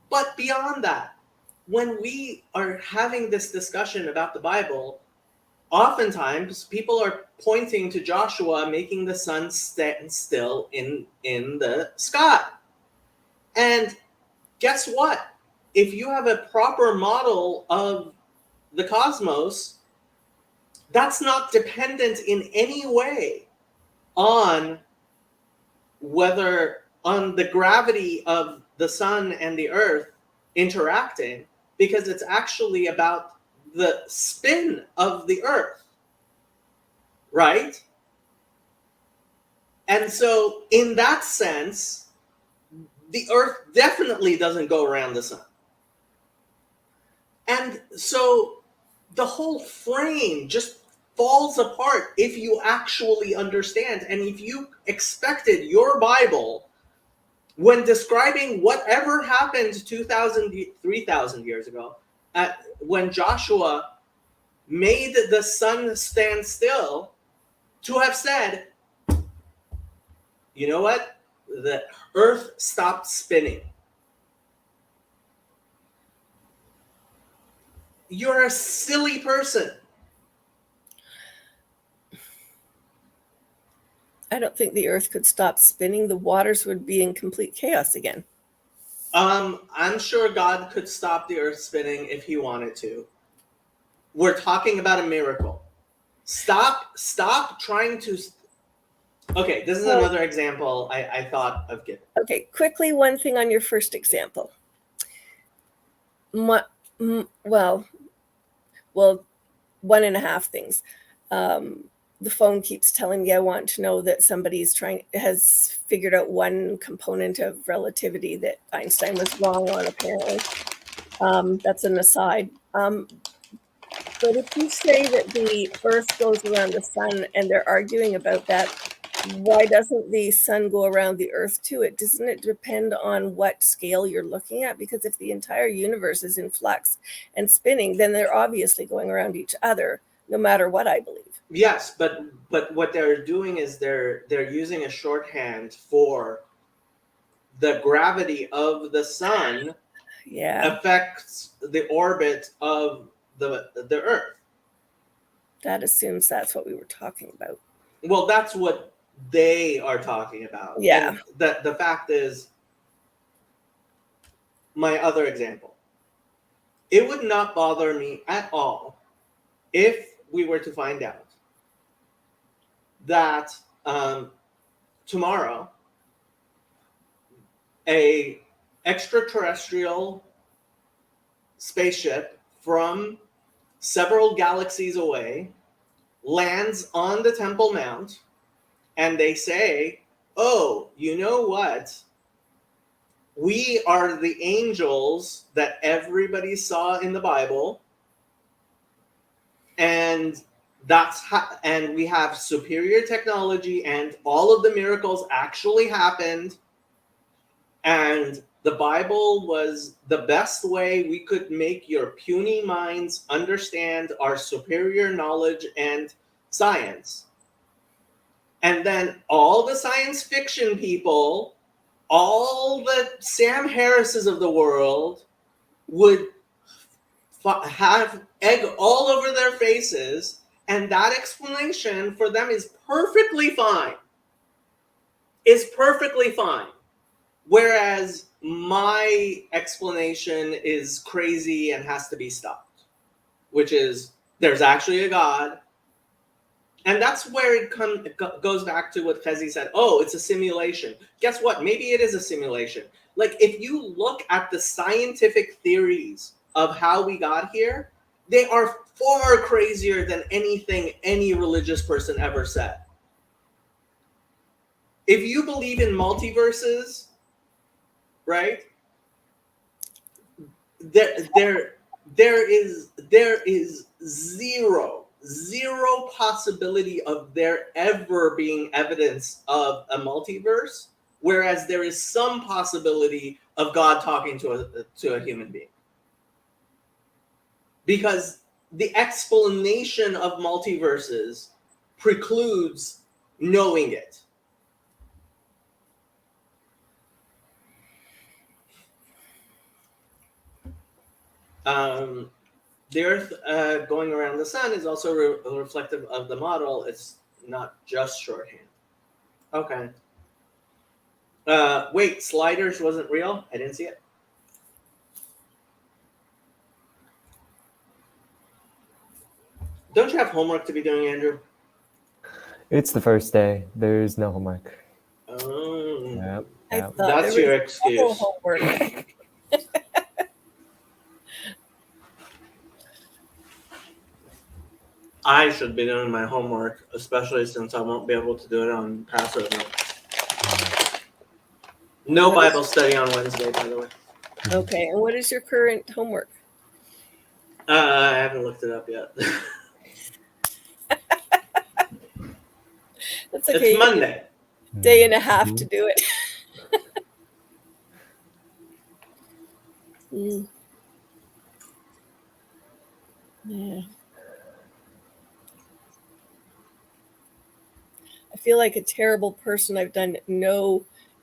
But beyond that, when we are having this discussion about the Bible, oftentimes people are pointing to Joshua making the sun stand still in the sky. And guess what? If you have a proper model of the cosmos, that's not dependent in any way on the gravity of the sun and the earth interacting, because it's actually about the spin of the earth, right? And so in that sense, the earth definitely doesn't go around the sun. And so the whole frame just falls apart if you actually understand. And if you expected your Bible, when describing whatever happened 2,000, 3,000 years ago, when Joshua made the sun stand still, to have said, you know what? The earth stopped spinning. You're a silly person. I don't think the earth could stop spinning. The waters would be in complete chaos again. I'm sure God could stop the earth spinning if he wanted to. We're talking about a miracle. Stop trying to... Okay, this is another example I thought of giving. Okay, quickly, one thing on your first example. Well, one and a half things. The phone keeps telling me I want to know that somebody's has figured out one component of relativity that Einstein was wrong on, apparently. That's an aside. But if you say that the earth goes around the sun and they're arguing about that, why doesn't the sun go around the earth too? Doesn't it depend on what scale you're looking at? Because if the entire universe is in flux and spinning, then they're obviously going around each other, no matter what I believe. Yes, but what they're doing is they're using a shorthand for the gravity of the sun affects the orbit of the earth. That assumes that's what we were talking about. Well, that's what they are talking about. Yeah. And the fact is, my other example, it would not bother me at all if we were to find out that tomorrow a extraterrestrial spaceship from several galaxies away lands on the Temple Mount, and they say, oh, you know what? We are the angels that everybody saw in the Bible, and and we have superior technology, and all of the miracles actually happened, and the Bible was the best way we could make your puny minds understand our superior knowledge and science. And then all the science fiction people, all the Sam Harrises of the world would have egg all over their faces, and that explanation for them is perfectly fine. Is perfectly fine. Whereas my explanation is crazy and has to be stopped, which is there's actually a God. And that's where it goes back to what Fezzi said. Oh, it's a simulation. Guess what? Maybe it is a simulation. Like, if you look at the scientific theories of how we got here, they are far crazier than anything any religious person ever said. If you believe in multiverses, right? There is zero possibility of there ever being evidence of a multiverse, whereas there is some possibility of God talking to a human being. because the explanation of multiverses precludes knowing it. The Earth going around the sun is also reflective of the model. It's not just shorthand. Okay. Wait, sliders wasn't real? I didn't see it. Don't you have homework to be doing, Andrew? It's the first day. There's no homework. Oh. Yep. I Yep. thought That's there your was double excuse. homework. I should be doing my homework, especially since I won't be able to do it on Passover. No What is- Bible study on Wednesday, by the way. Okay, and what is your current homework? I haven't looked it up yet. That's okay. It's you got Monday. a day and a half to do it. Mm. Yeah. I feel like a terrible person. I've done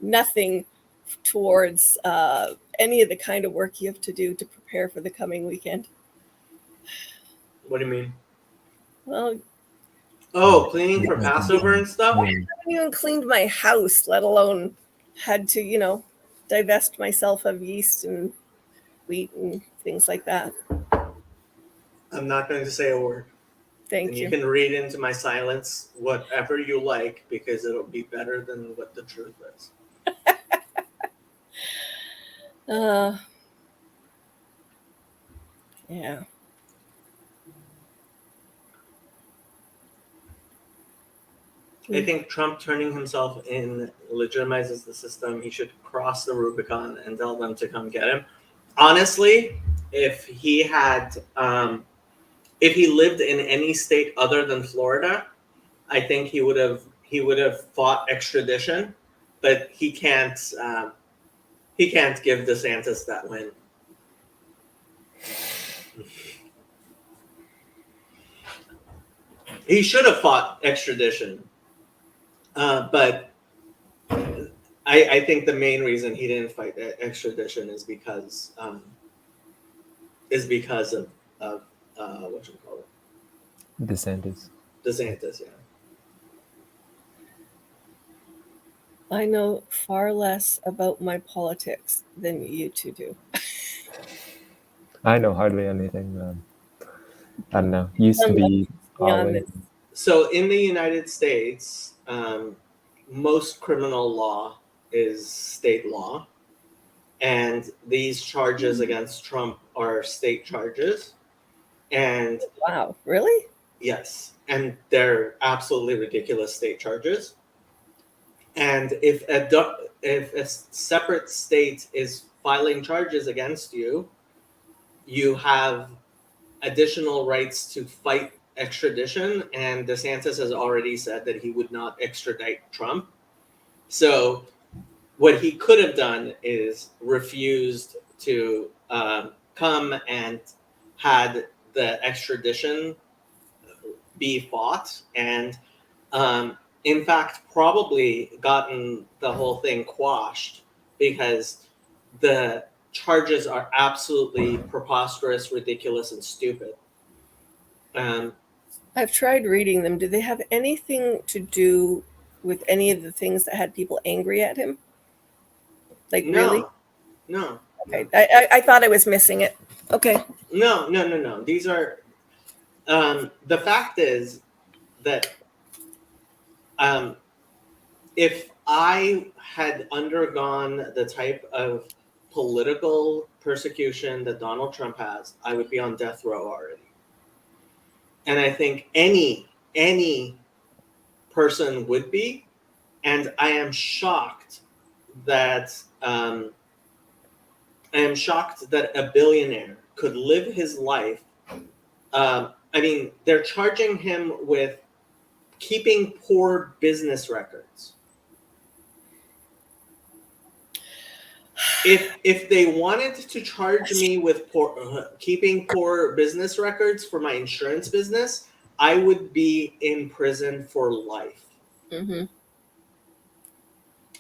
nothing towards any of the kind of work you have to do to prepare for the coming weekend. What do you mean? Well, Oh, cleaning for Passover and stuff? I haven't even cleaned my house, let alone had to, divest myself of yeast and wheat and things like that. I'm not going to say a word. Thank And you. you can read into my silence whatever you like, because it'll be better than what the truth is. Yeah. I think Trump turning himself in legitimizes the system. He should cross the Rubicon and tell them to come get him. Honestly, if he lived in any state other than Florida, I think he would have fought extradition, but he can't. He can't give DeSantis that win. He should have fought extradition, but I think the main reason he didn't fight extradition is because of what you call it, DeSantis. DeSantis. Yeah. I know far less about my politics than you two do. I know hardly anything. I don't know. Used to be all on in. this. So in the United States, most criminal law is state law, and these charges against Trump are state charges. And Wow, really? yes, and they're absolutely ridiculous state charges. And if a separate state is filing charges against you, you have additional rights to fight extradition, and DeSantis has already said that he would not extradite Trump. So what he could have done is refused to come and had the extradition be fought, and in fact probably gotten the whole thing quashed, because the charges are absolutely preposterous, ridiculous, and stupid. I've tried reading them. Do they have anything to do with any of the things that had people angry at him? Like, no, really? No. Okay. I thought I was missing it. Okay. No. These are the fact is that if I had undergone the type of political persecution that Donald Trump has, I would be on death row already. And I think any person would be, and I am shocked that a billionaire could live his life. I mean, they're charging him with keeping poor business records. if they wanted to charge me with keeping poor business records for my insurance business, I would be in prison for life. Mm-hmm.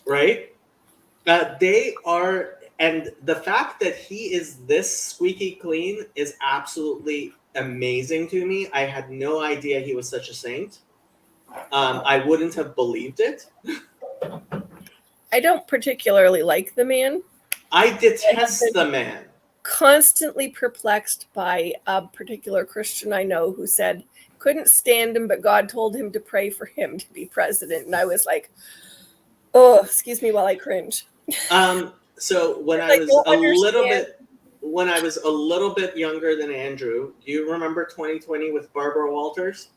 Right? They are, and the fact that he is this squeaky clean is absolutely amazing to me. I had no idea he was such a saint. I wouldn't have believed it. I don't particularly like the man. I detest the man. Constantly perplexed by a particular Christian I know who said couldn't stand him, but God told him to pray for him to be president. And I was like, oh, excuse me while I cringe. So when I was a little bit younger than Andrew, do you remember 2020 with Barbara Walters?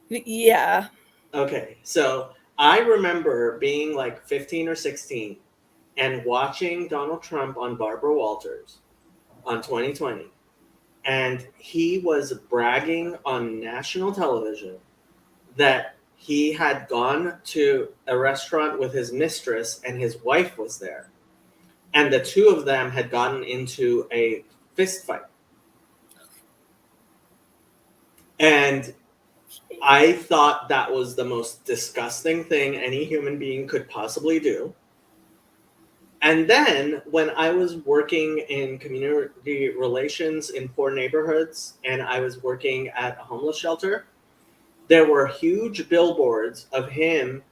Yeah. Okay, so I remember being like 15 or 16 and watching Donald Trump on Barbara Walters on 2020. And he was bragging on national television that he had gone to a restaurant with his mistress and his wife was there. And the two of them had gotten into a fist fight. And I thought that was the most disgusting thing any human being could possibly do. And then when I was working in community relations in poor neighborhoods and I was working at a homeless shelter, there were huge billboards of him,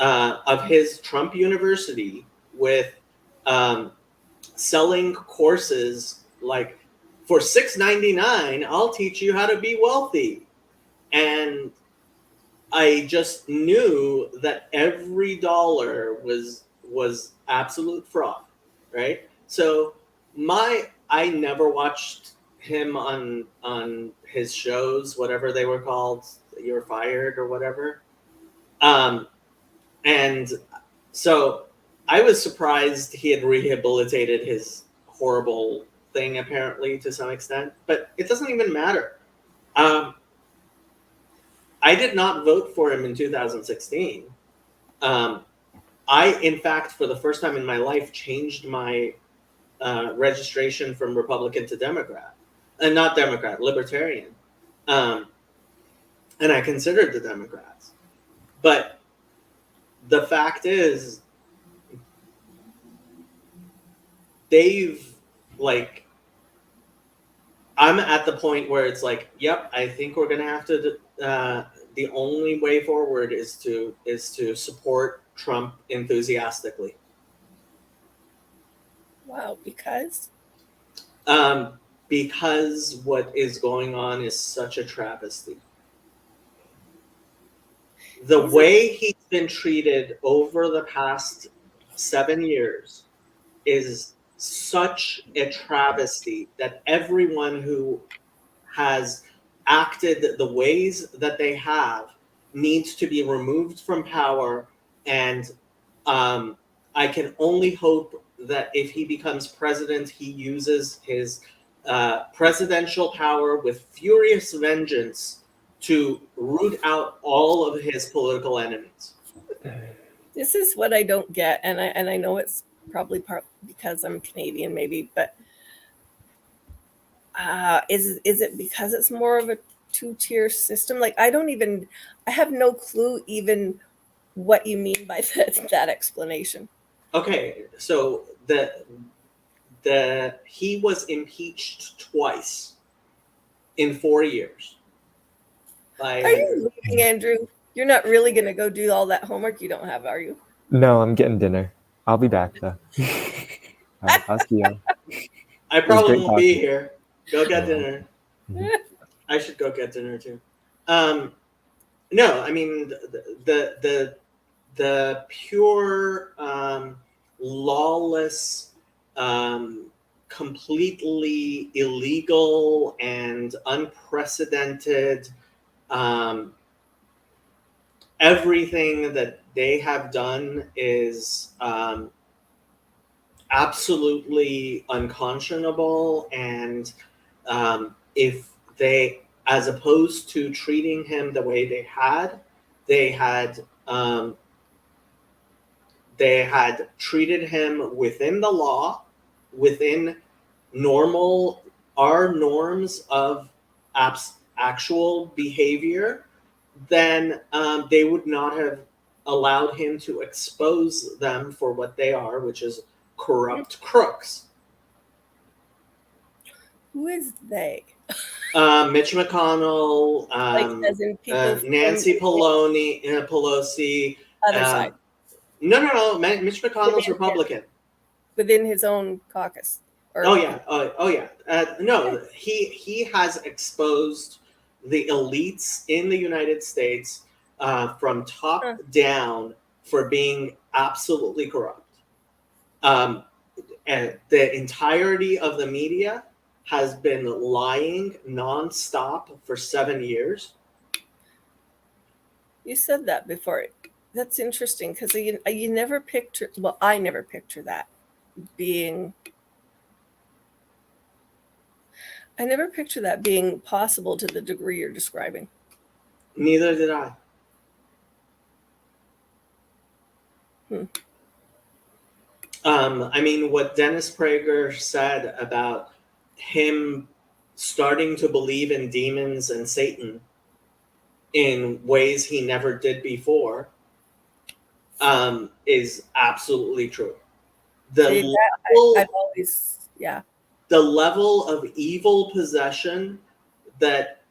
of his Trump University with selling courses like, for $6.99, I'll teach you how to be wealthy. And I just knew that every dollar was absolute fraud, right? So I never watched him on his shows, whatever they were called, You're Fired or whatever. And so I was surprised he had rehabilitated his horrible thing, apparently, to some extent, but it doesn't even matter. I did not vote for him in 2016. I, in fact, for the first time in my life, changed my registration from Republican to Democrat. Not Democrat, Libertarian. And I considered the Democrats. But the fact is, I'm at the point where it's like, yep, I think we're going to have to, the only way forward is to support Trump enthusiastically. Wow, because? Because what is going on is such a travesty. The way he's been treated over the past 7 years is such a travesty that everyone who has acted the ways that they have needs to be removed from power. And I can only hope that if he becomes president, he uses his presidential power with furious vengeance to root out all of his political enemies. This is what I don't get, and I know it's probably part because I'm Canadian, maybe, but is it because it's more of a two-tier system? Like, I have no clue even what you mean by that explanation. Okay, so he was impeached twice in 4 years. Are you leaving, Andrew? You're not really going to go do all that homework you don't have, are you? No, I'm getting dinner. I'll be back though. I'll see you. I probably won't be here. Go get dinner. Mm-hmm. I should go get dinner too. No, I mean the pure lawless, completely illegal and unprecedented, everything that they have done is absolutely unconscionable. And if they, as opposed to treating him the way they had They had treated him within the law, within our norms of actual behavior, then they would not have allowed him to expose them for what they are, which is corrupt crooks. Who is they? Mitch McConnell, As in people from Nancy Pelosi. other side, No. Mitch McConnell's Republican. within his own caucus. Oh yeah. No, he has exposed the elites in the United States from top down for being absolutely corrupt. And the entirety of the media has been lying nonstop for 7 years. You said that before. That's interesting because you never picture. Well, I never picture that being. I never picture that being possible to the degree you're describing. Neither did I. I mean, what Dennis Prager said about him starting to believe in demons and Satan in ways he never did before is absolutely true. I've always, the level of evil possession that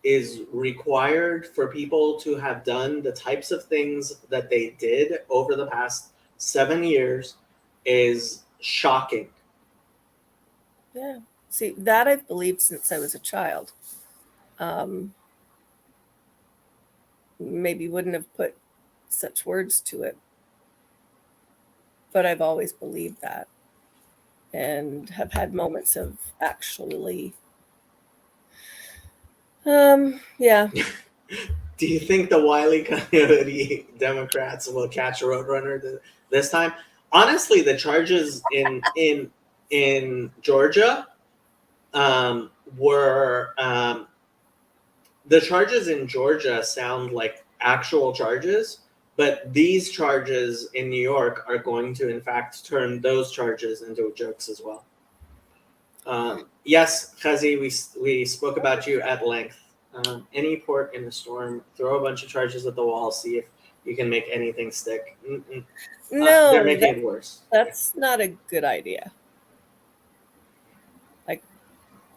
is required for people to have done the types of things that they did over the past 7 years is shocking. Yeah. See, that I've believed since I was a child. Maybe wouldn't have put such words to it, but I've always believed that and have had moments of actually, yeah. Do you think the Wile E. Coyote Democrats will catch a roadrunner this time? Honestly, the charges in Georgia were the charges in Georgia sound like actual charges, but these charges in New York are going to, in fact, turn those charges into jokes as well. Yes, Chazi, we spoke about you at length. Any port in a storm, throw a bunch of charges at the wall, see if you can make anything stick. No, they're making it worse. That's not a good idea. Like,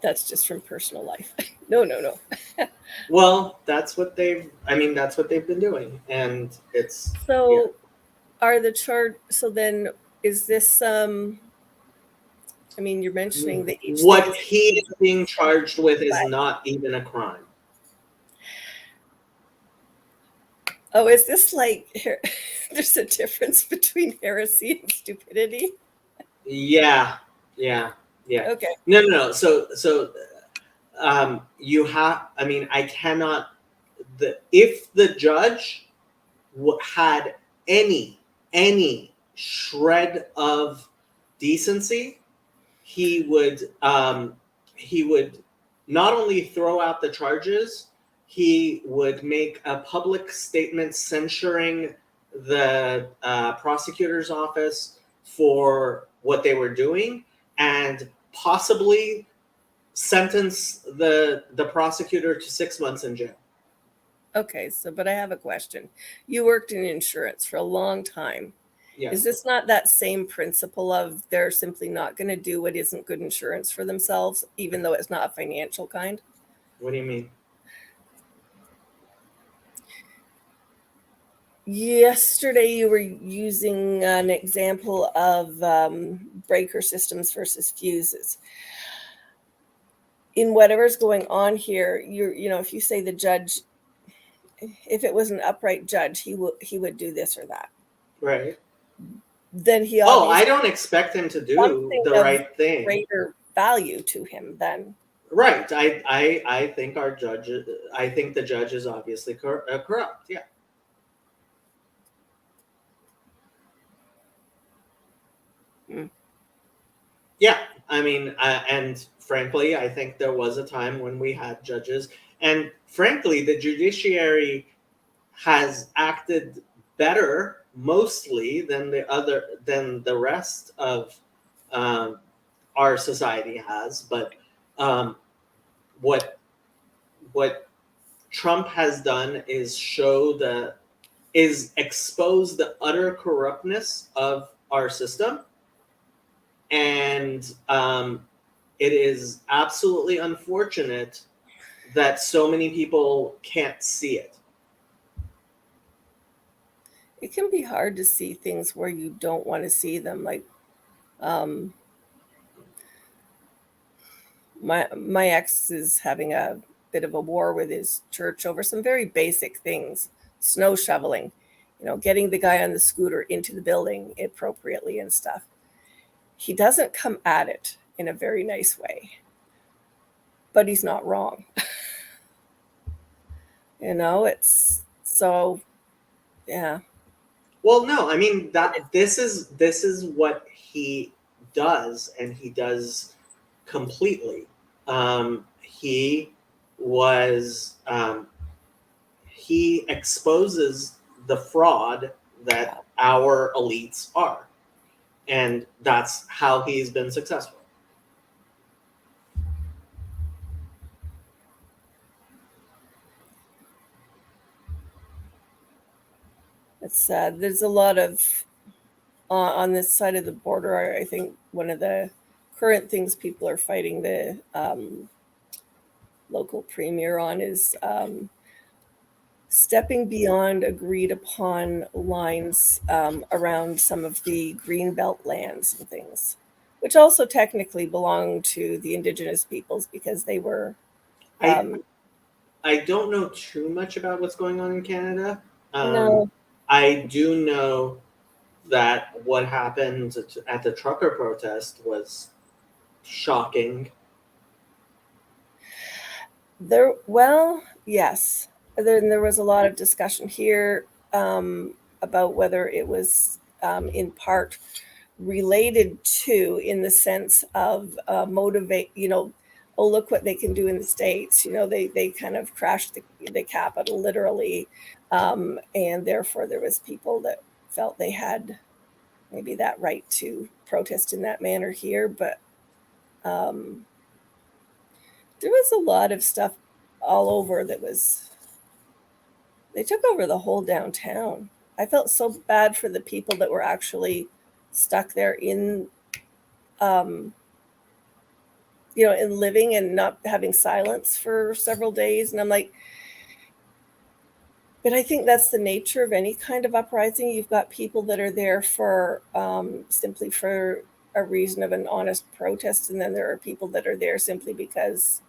that's just from personal life. No. Well, that's what they've been doing, and it's so. Yeah. Are the charge? So then, is this? I mean, you're mentioning that what he is being charged with is not even a crime. Oh, is this like there's a difference between heresy and stupidity? Yeah. Okay. No. So you have. I mean, I cannot. If the judge had any shred of decency, he would not only throw out the charges, he would make a public statement censuring the prosecutor's office for what they were doing, and possibly sentence the prosecutor to 6 months in jail. Okay, but I have a question. You worked in insurance for a long time. Yes. Is this not that same principle of they're simply not going to do what isn't good insurance for themselves, even though it's not a financial kind? What do you mean? Yesterday, you were using an example of breaker systems versus fuses. In whatever's going on here, if you say the judge, if it was an upright judge, he would do this or that. Right. Then he. Oh, I don't expect him to do the right thing. Greater value to him then. Right. I think our judge. I think the judge is obviously corrupt. Yeah. Yeah. I mean, and frankly, I think there was a time when we had judges, and frankly, the judiciary has acted better mostly than the rest of our society has. But what Trump has done is expose the utter corruptness of our system, and it is absolutely unfortunate that so many people can't see it. It can be hard to see things where you don't want to see them. Like, my ex is having a bit of a war with his church over some very basic things, snow shoveling, getting the guy on the scooter into the building appropriately and stuff. He doesn't come at it in a very nice way, but he's not wrong. It's so, yeah. Well, no, I mean that this is what he does, and he does completely. He exposes the fraud that our elites are, and that's how he's been successful. It's sad. There's a lot of on this side of the border. I think one of the current things people are fighting the local premier on is stepping beyond agreed upon lines around some of the greenbelt lands and things, which also technically belong to the Indigenous peoples because they were. I don't know too much about what's going on in Canada. No. I do know that what happened at the trucker protest was shocking. Yes. There was a lot of discussion here about whether it was in part related to, in the sense of motivate, oh, look what they can do in the States. They kind of crashed the Capitol literally. And therefore there was people that felt they had maybe that right to protest in that manner here. But there was a lot of stuff all over they took over the whole downtown. I felt so bad for the people that were actually stuck there in living and not having silence for several days. And I'm like, but I think that's the nature of any kind of uprising. You've got people that are there for simply for a reason of an honest protest. And then there are people that are there simply because,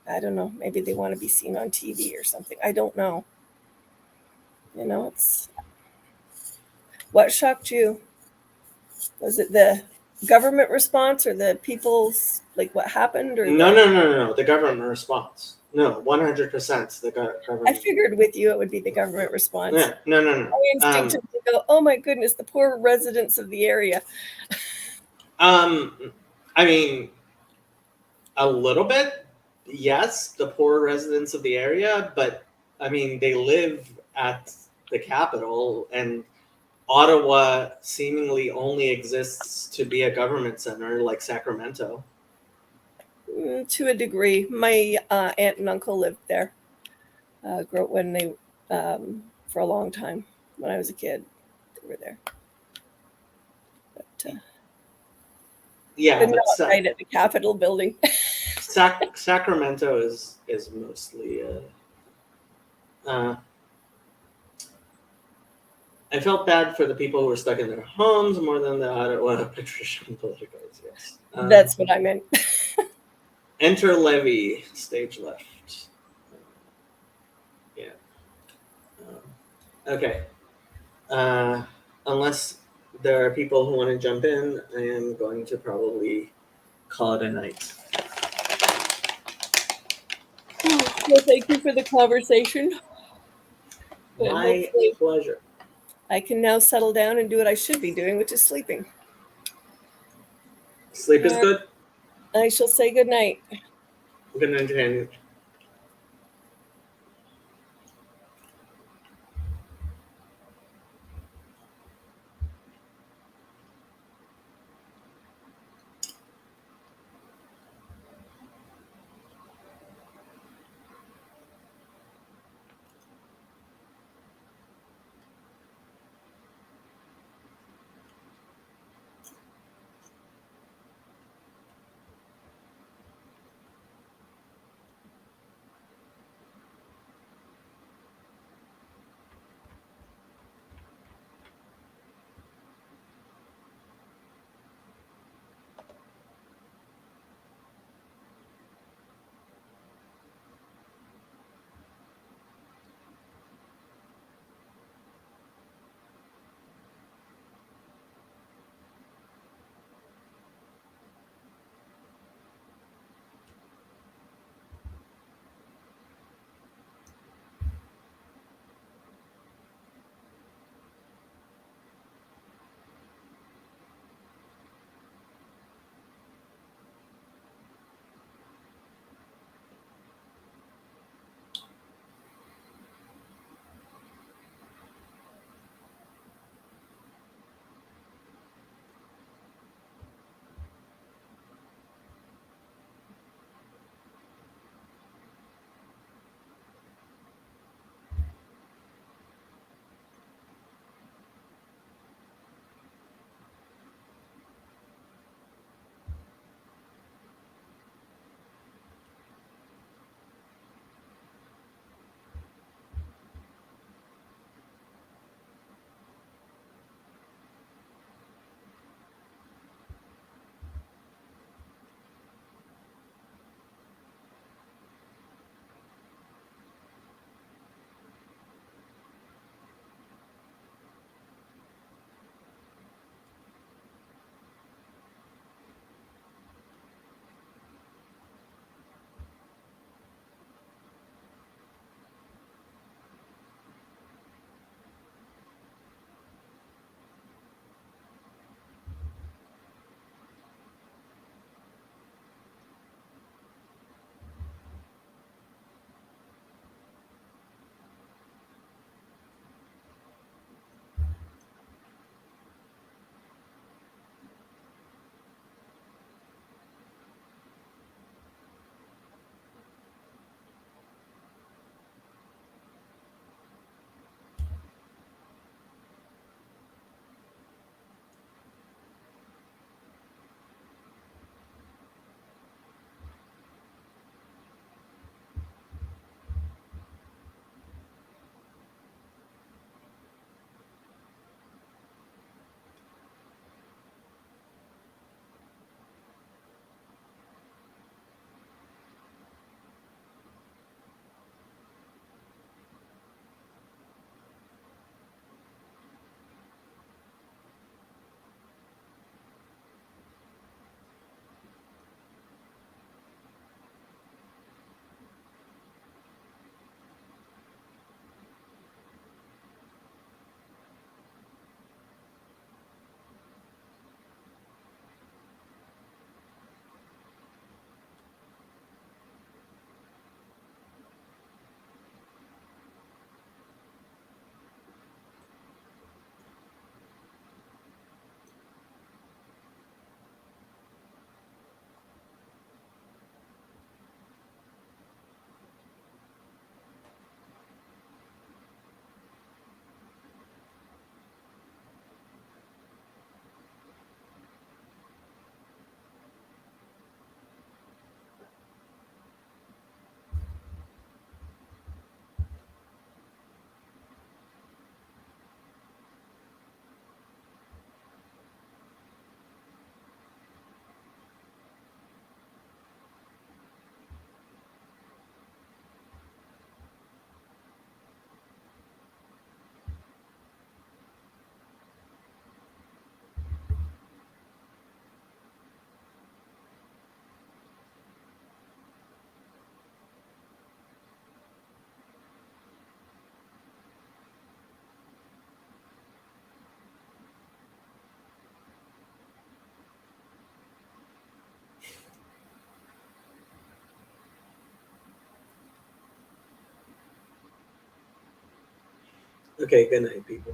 I don't know, maybe they want to be seen on TV or something. I don't know. It's what shocked you? Was it the government response or the people's, like, what happened? Or No. The government response. No, 100% the government. I figured with you it would be the government response. Yeah, no. I instinctively go, oh my goodness, the poor residents of the area. I mean, a little bit, yes, the poor residents of the area, but I mean, they live at the capital, and Ottawa seemingly only exists to be a government center like Sacramento. To a degree. My aunt and uncle lived there. Grew up when they, for a long time. When I was a kid, they were there. But yeah, but not right at the Capitol building. Sacramento is mostly. I felt bad for the people who were stuck in their homes more than the Ottawa patrician politicos. Yes, that's what I meant. Enter Levy, stage left. Yeah. Okay. Unless there are people who want to jump in, I am going to probably call it a night. Well, thank you for the conversation. My pleasure. I can now settle down and do what I should be doing, which is sleeping. Sleep is good. I shall say good night. Good night, Daniel. Okay, good night, people.